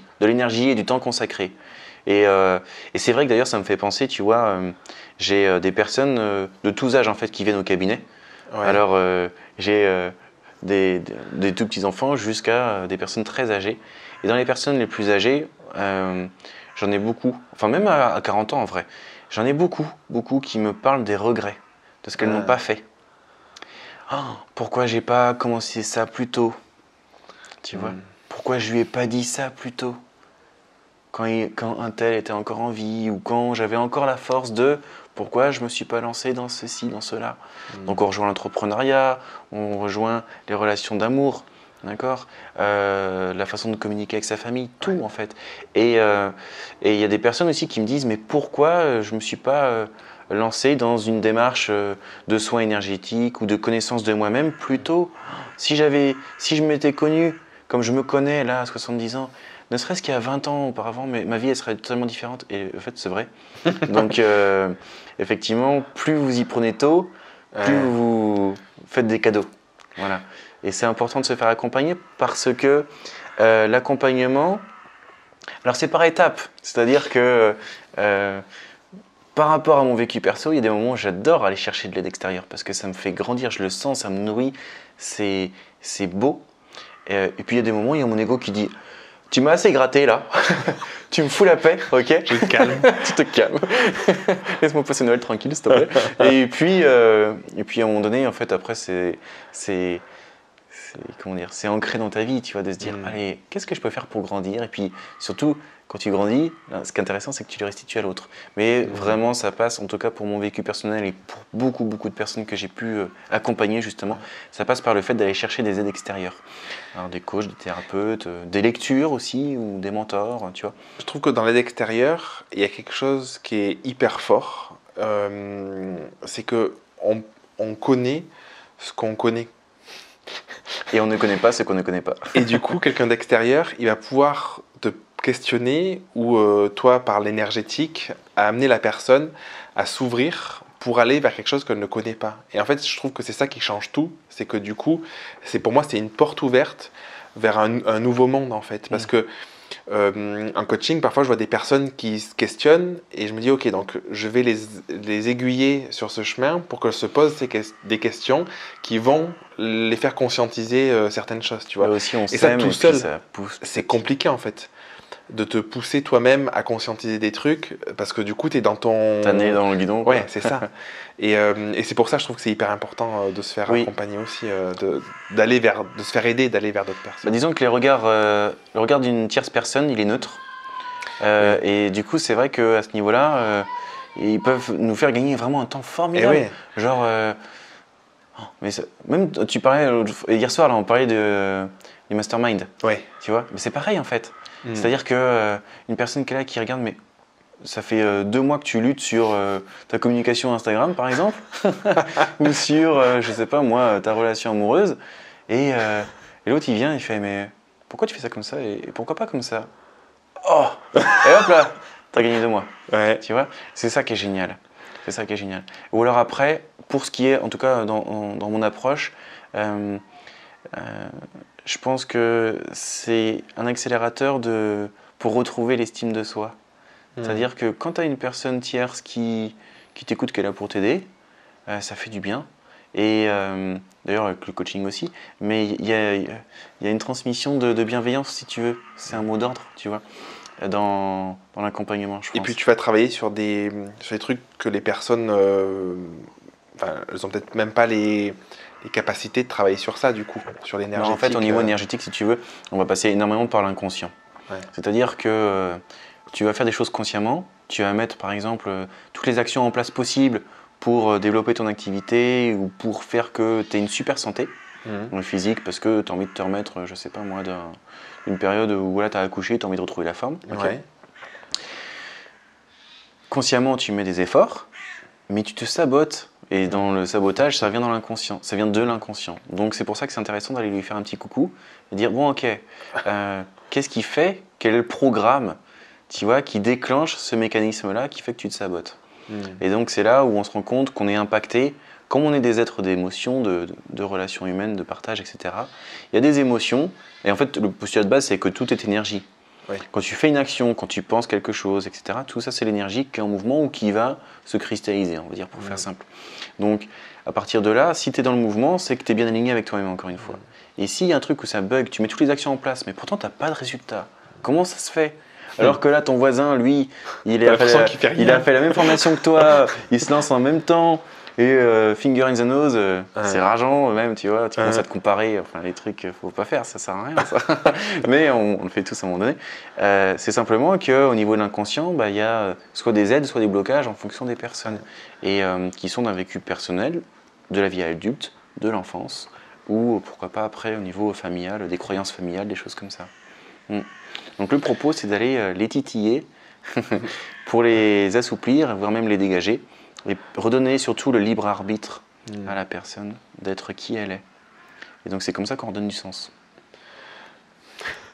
et du temps consacré. Et c'est vrai que d'ailleurs ça me fait penser, tu vois, j'ai des personnes de tous âges en fait qui viennent au cabinet. Ouais. Alors j'ai des tout petits enfants jusqu'à des personnes très âgées. Et dans les personnes les plus âgées, j'en ai beaucoup, enfin même à 40 ans en vrai, j'en ai beaucoup qui me parlent des regrets, de ce qu'elles n'ont pas fait. Oh, pourquoi j'ai pas commencé ça plus tôt? Tu vois? Pourquoi je lui ai pas dit ça plus tôt? Quand un tel était encore en vie, ou quand j'avais encore la force de... Pourquoi je ne me suis pas lancé dans ceci, dans cela? Donc on rejoint l'entrepreneuriat, on rejoint les relations d'amour, d'accord, la façon de communiquer avec sa famille, tout en fait. Et il y a des personnes aussi qui me disent, mais pourquoi je ne me suis pas lancé dans une démarche de soins énergétiques ou de connaissance de moi-même plus tôt? Si je m'étais connu comme je me connais là à 70 ans, ne serait-ce qu'il y a 20 ans auparavant, mais ma vie elle serait totalement différente. Et en fait, c'est vrai. Donc, effectivement, plus vous y prenez tôt, plus vous faites des cadeaux. Voilà. Et c'est important de se faire accompagner parce que l'accompagnement, alors c'est par étapes. C'est-à-dire que par rapport à mon vécu perso, il y a des moments où j'adore aller chercher de l'aide extérieure parce que ça me fait grandir, je le sens, ça me nourrit, c'est beau. Et puis il y a des moments où il y a mon ego qui dit: tu m'as assez gratté là, tu me fous la paix, ok? Je te calme. Tu te calmes. Laisse-moi passer Noël tranquille, s'il te plaît. Et puis à un moment donné, en fait, après, c'est comment dire, c'est ancré dans ta vie, tu vois, de se dire, allez, qu'est-ce que je peux faire pour grandir? Et puis surtout, quand tu grandis, là, ce qui est intéressant, c'est que tu le restitues à l'autre. Mais vraiment, ça passe, en tout cas pour mon vécu personnel et pour beaucoup, beaucoup de personnes que j'ai pu accompagner justement, ça passe par le fait d'aller chercher des aides extérieures. Alors des coachs, des thérapeutes, des lectures aussi, ou des mentors, tu vois. Je trouve que dans l'aide extérieure, il y a quelque chose qui est hyper fort. C'est que on connaît ce qu'on connaît. Et on ne connaît pas ce qu'on ne connaît pas. Et du coup, quelqu'un d'extérieur, il va pouvoir te questionner ou toi, par l'énergétique, à amener la personne à s'ouvrir pour aller vers quelque chose qu'elle ne connaît pas. Et en fait, je trouve que c'est ça qui change tout. C'est que du coup, pour moi, c'est une porte ouverte vers un nouveau monde, en fait. Parce que en coaching, parfois, je vois des personnes qui se questionnent et je me dis, ok, donc je vais les aiguiller sur ce chemin pour qu'elles se posent des questions qui vont les faire conscientiser certaines choses, tu vois. Là aussi, on et ça, s'aime tout et seul, puis ça pousse. c'est compliqué, en fait, de te pousser toi-même à conscientiser des trucs parce que du coup, tu es dans ton... T'as nez dans le guidon. Ouais, c'est ça. Et c'est pour ça, je trouve que c'est hyper important de se faire accompagner aussi, de se faire aider, d'aller vers d'autres personnes. Bah, disons que le regard d'une tierce personne, il est neutre. Et du coup, c'est vrai qu'à ce niveau-là, ils peuvent nous faire gagner vraiment un temps formidable. Genre, même tu parlais, hier soir, là, on parlait du mastermind. Ouais. Tu vois, mais c'est pareil en fait. C'est-à-dire que une personne qui est là, qui regarde, mais ça fait 2 mois que tu luttes sur ta communication Instagram, par exemple, ou sur, je sais pas moi, ta relation amoureuse, et l'autre il vient, il fait, mais pourquoi tu fais ça comme ça et pourquoi pas comme ça? Oh, et hop là, t'as gagné 2 mois. Ouais. Tu vois, c'est ça qui est génial. C'est ça qui est génial. Ou alors après, pour ce qui est, en tout cas dans mon approche, je pense que c'est un accélérateur pour retrouver l'estime de soi. C'est-à-dire que quand tu as une personne tierce qui t'écoute, qui est là pour t'aider, ça fait du bien. Et d'ailleurs avec le coaching aussi, mais il y a une transmission de bienveillance, si tu veux. C'est un mot d'ordre, tu vois, dans l'accompagnement, je pense. Et puis tu vas travailler sur des trucs que les personnes, elles ont peut-être même pas les capacités de travailler sur ça, du coup, sur l'énergie. En fait, au niveau énergétique, si tu veux, on va passer énormément par l'inconscient. Ouais. C'est-à-dire que tu vas faire des choses consciemment, tu vas mettre par exemple toutes les actions en place possibles pour développer ton activité ou pour faire que tu aies une super santé dans le physique parce que tu as envie de te remettre, je sais pas moi, d'une période où voilà, tu as accouché, tu as envie de retrouver la forme. Okay. Ouais. Consciemment, tu mets des efforts, mais tu te sabotes. Et dans le sabotage, ça vient dans l'inconscient, ça vient de l'inconscient. Donc c'est pour ça que c'est intéressant d'aller lui faire un petit coucou et dire bon ok, qu'est-ce qui fait, quel est le programme, tu vois, qui déclenche ce mécanisme-là qui fait que tu te sabotes. Et donc c'est là où on se rend compte qu'on est impacté, comme on est des êtres d'émotions, de relations humaines, de partage, etc. Il y a des émotions, et en fait le postulat de base c'est que tout est énergie. Ouais. Quand tu fais une action, quand tu penses quelque chose, etc., tout ça c'est l'énergie qui est en mouvement ou qui va se cristalliser, on va dire pour faire simple. Donc à partir de là, si tu es dans le mouvement, c'est que tu es bien aligné avec toi-même encore une fois. Et s'il y a un truc où ça bug, tu mets toutes les actions en place, mais pourtant tu n'as pas de résultat, comment ça se fait? Alors que là, ton voisin, lui, il a fait la même formation que toi, il se lance en même temps, et finger in the nose, c'est rageant même, tu vois, tu commences à te comparer, enfin les trucs, faut pas faire, ça sert à rien, ça. Mais on le fait tous à un moment donné. C'est simplement qu'au niveau de l'inconscient, bah, y a soit des aides, soit des blocages en fonction des personnes, et qui sont d'un vécu personnel, de la vie adulte, de l'enfance, ou pourquoi pas après au niveau familial, des croyances familiales, des choses comme ça. Donc le propos, c'est d'aller les titiller pour les assouplir, voire même les dégager, et redonner surtout le libre arbitre à la personne d'être qui elle est. Et donc c'est comme ça qu'on redonne du sens.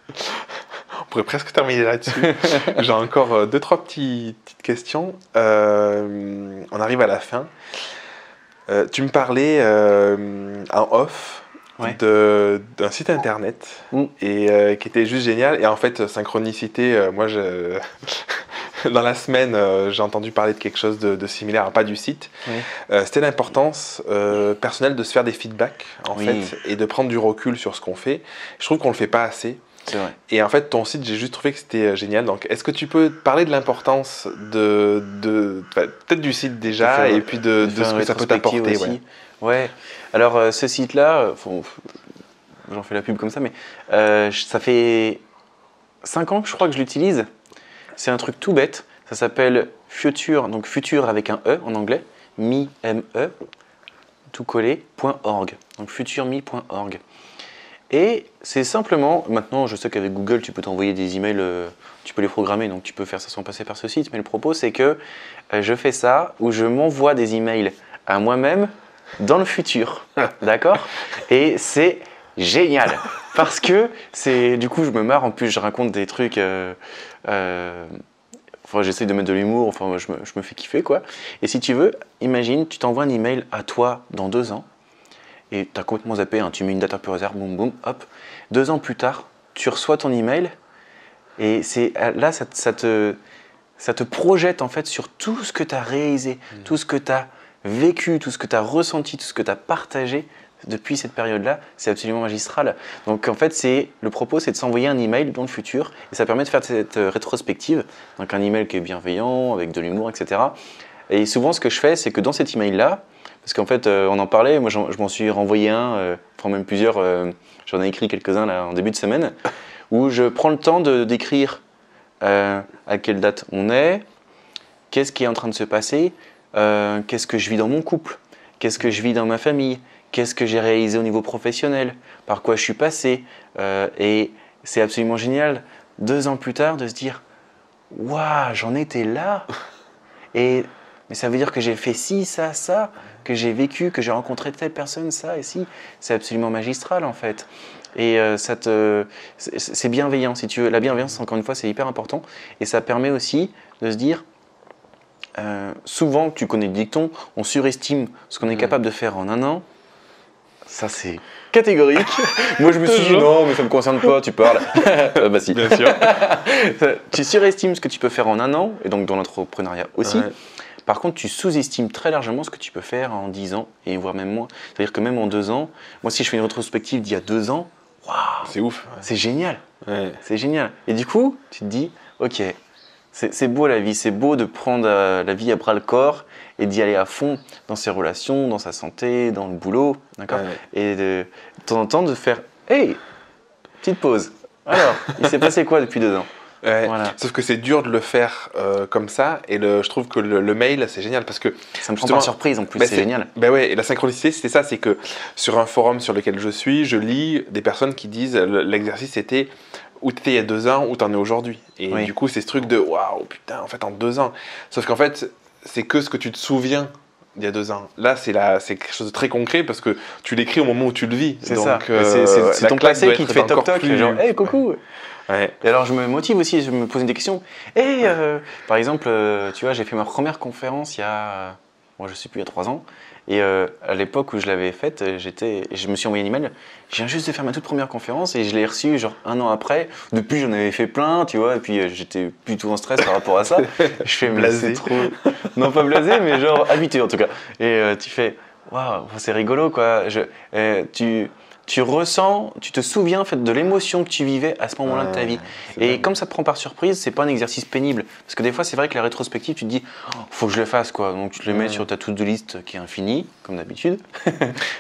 On pourrait presque terminer là-dessus. J'ai encore 2-3 petites questions. On arrive à la fin. Tu me parlais en off d'un site internet et qui était juste génial. Et en fait, synchronicité, moi, dans la semaine, j'ai entendu parler de quelque chose de similaire, pas du site. C'était l'importance personnelle de se faire des feedbacks, en fait, et de prendre du recul sur ce qu'on fait. Je trouve qu'on ne le fait pas assez. C'est vrai. Et en fait, ton site, j'ai juste trouvé que c'était génial. Donc, est-ce que tu peux parler de l'importance peut-être du site déjà, et puis de ce que ça peut t'apporter aussi. Ouais. Alors, ce site-là, j'en fais la pub comme ça, mais ça fait 5 ans que je crois que je l'utilise. C'est un truc tout bête. Ça s'appelle Future, donc Future avec un E en anglais, me, tout collé, .org. Donc futureme.org. Et c'est simplement, maintenant je sais qu'avec Google tu peux t'envoyer des emails, tu peux les programmer, donc tu peux faire ça sans passer par ce site, mais le propos c'est que je fais ça où je m'envoie des emails à moi-même dans le futur, d'accord? Et c'est génial, parce que du coup je me marre, en plus je raconte des trucs, j'essaie de mettre de l'humour, enfin je me fais kiffer quoi. Et si tu veux, imagine, tu t'envoies un email à toi dans 2 ans, et tu as complètement zappé, hein, tu mets une date un peu hasard, boum boum, hop. 2 ans plus tard, tu reçois ton email et là, ça te projette en fait sur tout ce que tu as réalisé, tout ce que tu as vécu, tout ce que tu as ressenti, tout ce que tu as partagé depuis cette période-là. C'est absolument magistral. Donc en fait, le propos, c'est de s'envoyer un email dans le futur et ça permet de faire cette rétrospective. Donc un email qui est bienveillant, avec de l'humour, etc. Et souvent, ce que je fais, c'est que dans cet email-là, parce qu'en fait, on en parlait, moi je m'en suis renvoyé un, enfin même plusieurs, j'en ai écrit quelques-uns là en début de semaine, où je prends le temps d'écrire à quelle date on est, qu'est-ce qui est en train de se passer, qu'est-ce que je vis dans mon couple, qu'est-ce que je vis dans ma famille, qu'est-ce que j'ai réalisé au niveau professionnel, par quoi je suis passé, et c'est absolument génial, 2 ans plus tard, de se dire « Waouh, j'en étais là !» Mais ça veut dire que j'ai fait ci, ça, ça, que j'ai vécu, que j'ai rencontré telle personne, ça et ci. C'est absolument magistral en fait. Et c'est bienveillant, si tu veux. La bienveillance, encore une fois, c'est hyper important. Et ça permet aussi de se dire, souvent, tu connais le dicton, on surestime ce qu'on est capable de faire en 1 an. Ça, c'est catégorique. Moi, je me suis dit, non, mais ça ne me concerne pas, tu parles. Bah si. Bien sûr. Tu surestimes ce que tu peux faire en 1 an, et donc dans l'entrepreneuriat aussi. Ouais. Par contre, tu sous-estimes très largement ce que tu peux faire en 10 ans, et voire même moins. C'est-à-dire que même en 2 ans, moi, si je fais une rétrospective d'il y a 2 ans, waouh, c'est ouf. Ouais. C'est génial. Ouais. C'est génial. Et du coup, tu te dis, ok, c'est beau la vie, c'est beau de prendre la vie à bras le corps et d'y aller à fond dans ses relations, dans sa santé, dans le boulot, d'accord. Ouais. Et de temps en temps de faire, hey, petite pause. Alors, il s'est passé quoi depuis 2 ans? Ouais, voilà. Sauf que c'est dur de le faire comme ça, et je trouve que le mail, c'est génial parce que ça me prend par surprise en plus, c'est génial. Ouais, et la synchronicité, c'était ça, c'est que sur un forum sur lequel je lis des personnes qui disent l'exercice c'était où tu étais il y a 2 ans, où tu en es aujourd'hui. Et oui. Du coup, c'est ce truc de waouh, putain, en fait, en 2 ans. Sauf qu'en fait, c'est que ce que tu te souviens d'il y a 2 ans. Là, c'est quelque chose de très concret parce que tu l'écris au moment où tu le vis. C'est ça. C'est ton passé qui te fait toc-toc, genre, hey, coucou. Ouais. Et alors je me motive aussi, je me pose des questions. Et par exemple, tu vois, j'ai fait ma première conférence il y a 3 ans. Et à l'époque où je l'avais faite, je me suis envoyé un email. Je viens juste de faire ma toute première conférence et je l'ai reçue genre 1 an après. Depuis, j'en avais fait plein, tu vois. Et puis j'étais plutôt en stress par rapport à ça. Je fais blasé. Trop... Non, pas blasé, mais genre habitué en tout cas. Et tu fais, waouh, c'est rigolo quoi. Tu ressens, tu te souviens en fait, de l'émotion que tu vivais à ce moment-là de ta vie. Et comme ça te prend par surprise, c'est pas un exercice pénible. Parce que des fois, c'est vrai que la rétrospective, tu te dis, faut que je le fasse quoi. Donc tu te le mets sur ta to-do list qui est infinie, comme d'habitude.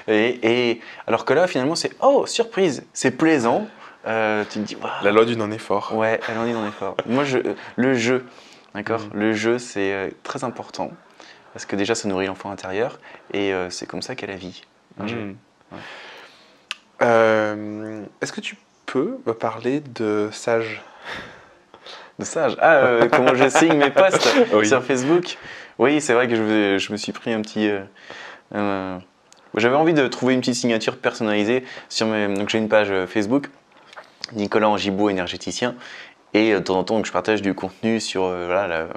et alors que là, finalement, c'est surprise, c'est plaisant. Tu te dis, wow. La loi du non-effort. Ouais, la loi du non-effort. Moi, le jeu, d'accord. Le jeu, c'est très important parce que déjà, ça nourrit l'enfant intérieur et c'est comme ça qu'est la vie. Un jeu. Ouais. Est-ce que tu peux me parler de Sage? De Sage? Comment je signe mes posts sur Facebook? Oui, c'est vrai que je me suis pris un petit... J'avais envie de trouver une petite signature personnalisée sur donc j'ai une page Facebook, Nicolas Angibaud, énergéticien, et de temps en temps je partage du contenu sur le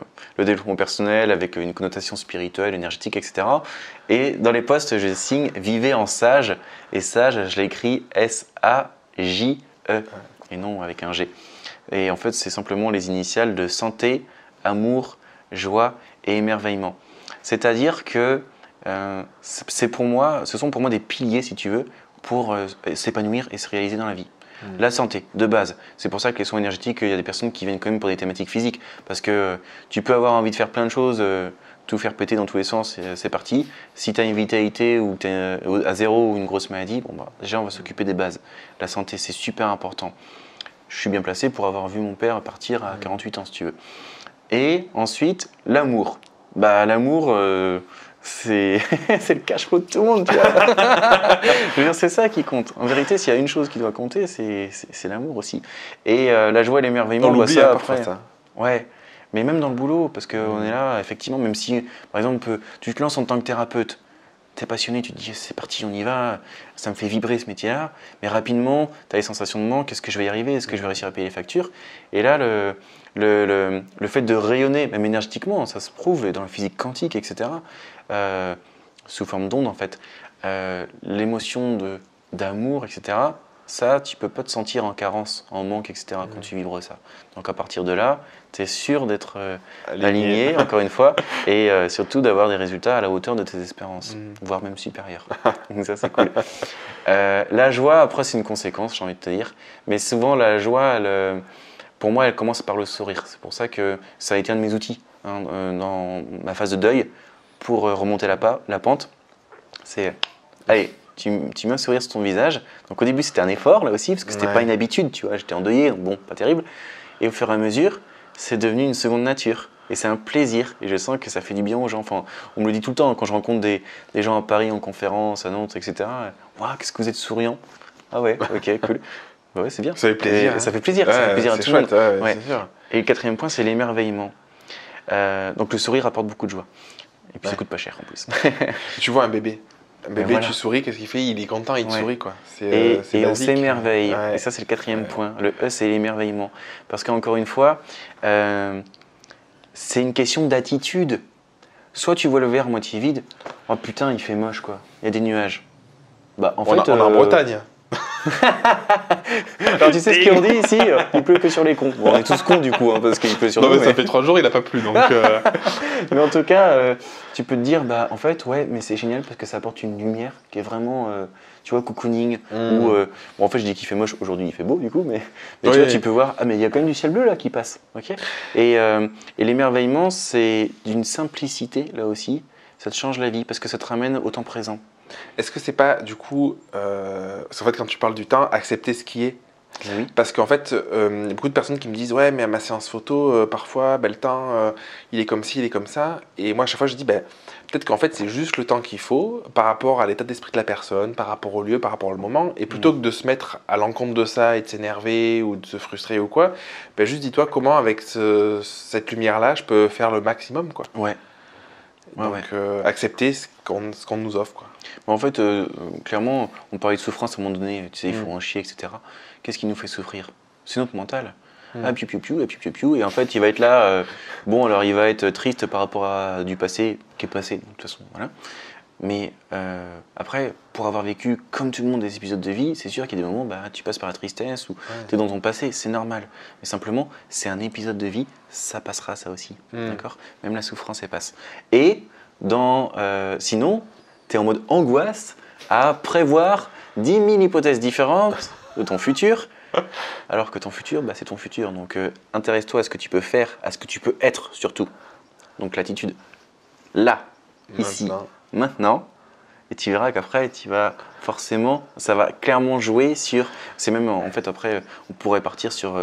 développement personnel avec une connotation spirituelle, énergétique, etc. Et dans les posts, je signe « Vivez en sage » et sage, je l'écris S-A-J-E et non avec un G. Et en fait, c'est simplement les initiales de santé, amour, joie et émerveillement. C'est-à-dire que ce sont pour moi des piliers, si tu veux, pour s'épanouir et se réaliser dans la vie. La santé, de base. C'est pour ça que les soins énergétiques, il y a des personnes qui viennent quand même pour des thématiques physiques. Parce que tu peux avoir envie de faire plein de choses tout faire péter dans tous les sens, c'est parti. Si tu as une vitalité ou tu es à zéro ou une grosse maladie, bon, bah, déjà on va s'occuper des bases. La santé, c'est super important. Je suis bien placé pour avoir vu mon père partir à 48 ans, si tu veux. Et ensuite, l'amour. Bah, l'amour, c'est le cache-pot de tout le monde, tu vois. Je veux dire, c'est ça qui compte. En vérité, s'il y a une chose qui doit compter, c'est l'amour aussi. Et la joie et l'émerveillement, On voit l'oublie ça parfois, après. ça. Ouais, mais même dans le boulot, parce qu'on est là, effectivement, même si, par exemple, tu te lances en tant que thérapeute, tu es passionné, tu te dis c'est parti, on y va, ça me fait vibrer ce métier-là, mais rapidement, tu as les sensations de manque, est-ce que je vais y arriver, est-ce que je vais réussir à payer les factures? Et là, le fait de rayonner, même énergétiquement, ça se prouve dans la physique quantique, etc., sous forme d'onde en fait, l'émotion d'amour, etc., ça, tu peux pas te sentir en carence, en manque, etc., quand tu vibres ça. Donc à partir de là, tu es sûr d'être aligné, encore une fois, et surtout d'avoir des résultats à la hauteur de tes espérances, voire même supérieurs. Donc ça, c'est cool. La joie, après, c'est une conséquence, j'ai envie de te dire. Mais souvent, la joie, pour moi, elle commence par le sourire. C'est pour ça que ça a été un de mes outils dans ma phase de deuil pour remonter la pente. C'est, allez, tu mets un sourire sur ton visage. Donc au début, c'était un effort, là aussi, parce que c'était pas une habitude, tu vois. J'étais endeuillé, donc bon, pas terrible. Et au fur et à mesure, c'est devenu une seconde nature. Et c'est un plaisir. Et je sens que ça fait du bien aux gens. Enfin, on me le dit tout le temps, quand je rencontre des gens à Paris, en conférence, à Nantes, etc. Waouh, qu'est-ce que vous êtes souriant. Ah ouais, ok, cool. Ouais, c'est bien. Ça fait plaisir. Et ça fait plaisir, ça fait plaisir à tout le monde. Ouais. C'est sûr. Et le quatrième point, c'est l'émerveillement. Donc le sourire apporte beaucoup de joie. Et puis ça coûte pas cher en plus. Tu vois un bébé. Voilà. Tu souris, qu'est-ce qu'il fait? Il est content, il te sourit, quoi. Et c'est on basique. s'émerveille. Ouais. Et ça, c'est le quatrième point. Le E, c'est l'émerveillement. Parce qu'encore une fois, c'est une question d'attitude. Soit tu vois le verre moitié vide, oh putain, il fait moche, quoi. Il y a des nuages. Bah, en fait, On est en Bretagne. Alors tu sais ce qu'on dit ici, il pleut que sur les cons. Bon, on est tous cons du coup, parce qu'il pleut sur Non, nous. mais ça fait 3 jours, il a pas plu, donc... Mais en tout cas, tu peux te dire, bah en fait, ouais, mais c'est génial parce que ça apporte une lumière qui est vraiment, tu vois, cocooning. Ou, bon, en fait, je dis qu'il fait moche, aujourd'hui il fait beau du coup, mais tu vois, tu peux voir, ah mais il y a quand même du ciel bleu là qui passe, ok. Et l'émerveillement, c'est d'une simplicité là aussi, ça te change la vie parce que ça te ramène au temps présent. Est-ce que c'est pas, du coup, parce qu'en fait, quand tu parles du temps, accepter ce qui est? Oui. Parce qu'en fait, il y a beaucoup de personnes qui me disent ouais, mais à ma séance photo, parfois, le temps, il est comme ci, il est comme ça. Et moi, à chaque fois, je dis peut-être qu'en fait, c'est juste le temps qu'il faut par rapport à l'état d'esprit de la personne, par rapport au lieu, par rapport au moment. Et plutôt que de se mettre à l'encontre de ça et de s'énerver ou de se frustrer ou quoi, juste dis-toi comment, avec cette lumière-là, je peux faire le maximum, quoi. Ouais. Donc, accepter ce qu'on nous offre, quoi. En fait, clairement, on parlait de souffrance à un moment donné, tu sais, il faut en chier, etc. Qu'est-ce qui nous fait souffrir? C'est notre mental. Ah, piou, piou, piou, et piou, piou, piou. Et en fait, il va être là, bon, alors il va être triste par rapport à du passé, qui est passé, de toute façon, voilà. Mais après, pour avoir vécu, comme tout le monde, des épisodes de vie, c'est sûr qu'il y a des moments, tu passes par la tristesse ou tu es dans ton passé, c'est normal. Mais simplement, c'est un épisode de vie, ça passera, ça aussi, d'accord? Même la souffrance, elle passe. Et sinon, tu es en mode angoisse à prévoir 10 000 hypothèses différentes de ton futur, alors que ton futur, c'est ton futur. Donc, intéresse-toi à ce que tu peux faire, à ce que tu peux être surtout. Donc, l'attitude là, ici, maintenant, et tu verras qu'après, tu vas forcément, ça va clairement jouer sur. C'est même, en fait, après, on pourrait partir sur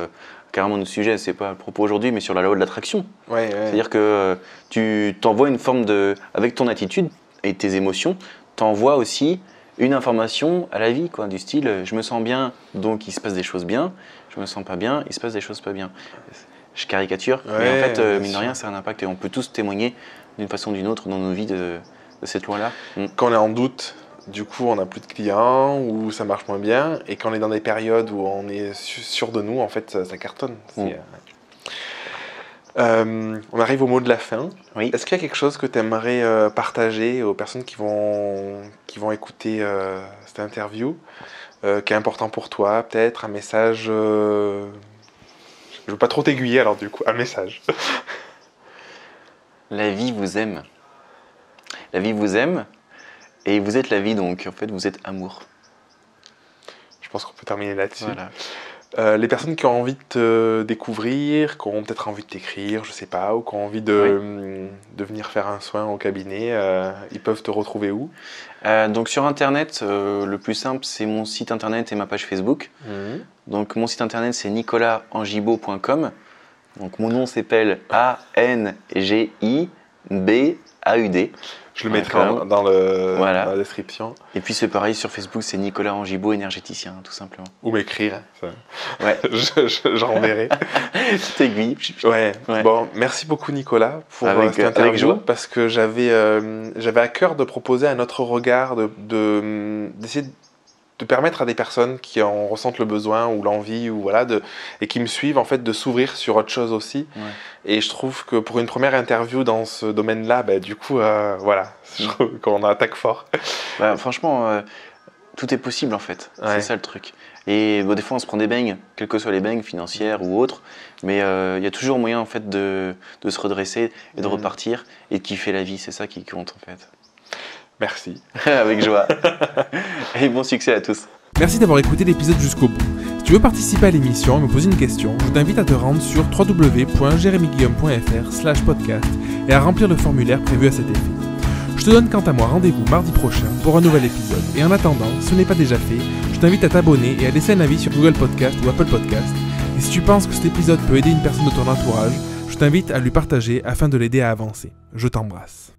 carrément notre sujet, c'est pas le propos aujourd'hui, mais sur la loi de l'attraction. Ouais. C'est-à-dire que tu t'envoies une forme de. Avec ton attitude et tes émotions, t'envoies aussi une information à la vie, quoi, du style je me sens bien, donc il se passe des choses bien, je me sens pas bien, il se passe des choses pas bien. Je caricature, mais en fait, mine de rien, ça a un impact et on peut tous témoigner d'une façon ou d'une autre dans nos vies de cette loi-là. Quand on est en doute, du coup, on n'a plus de clients ou ça marche moins bien. Et quand on est dans des périodes où on est sûr de nous, en fait, ça cartonne. On arrive au mot de la fin. Oui. Est-ce qu'il y a quelque chose que tu aimerais partager aux personnes qui vont écouter cette interview, qui est important pour toi? Peut-être un message... Je ne veux pas trop t'aiguiller, alors du coup, un message. La vie vous aime. La vie vous aime et vous êtes la vie, donc en fait, vous êtes amour. Je pense qu'on peut terminer là-dessus. Voilà. Les personnes qui ont envie de te découvrir, qui ont peut-être envie de t'écrire, je sais pas, ou qui ont envie de venir faire un soin au cabinet, ils peuvent te retrouver où? Donc sur Internet, le plus simple, c'est mon site Internet et ma page Facebook. Donc mon site Internet, c'est nicolasangibaud.com. Donc mon nom s'appelle A-N-G-I-B-A-U-D. Je le mettrai dans la description. Et puis c'est pareil sur Facebook, c'est Nicolas Angibaud, énergéticien, tout simplement. Ou m'écrire, ça. Ouais. je renverrai. Petite aiguille. Ouais. Bon, merci beaucoup Nicolas pour cette interview, parce que j'avais à cœur de proposer un autre regard, d'essayer de permettre à des personnes qui en ressentent le besoin ou l'envie ou voilà et qui me suivent en fait de s'ouvrir sur autre chose aussi. Et je trouve que pour une première interview dans ce domaine-là, du coup voilà, je trouve qu'on attaque fort. Franchement, tout est possible en fait. C'est ça le truc. Et des fois on se prend des beignes, quelles que soient les beignes financières ou autres, mais il y a toujours moyen en fait de se redresser et de repartir et de kiffer la vie. C'est ça qui compte en fait. Merci. Avec joie. Et bon succès à tous. Merci d'avoir écouté l'épisode jusqu'au bout. Si tu veux participer à l'émission et me poser une question, je t'invite à te rendre sur www.jeremyguillaume.fr/podcast et à remplir le formulaire prévu à cet effet. Je te donne quant à moi rendez-vous mardi prochain pour un nouvel épisode. Et en attendant, si ce n'est pas déjà fait, je t'invite à t'abonner et à laisser un avis sur Google Podcast ou Apple Podcast. Et si tu penses que cet épisode peut aider une personne de ton entourage, je t'invite à lui partager afin de l'aider à avancer. Je t'embrasse.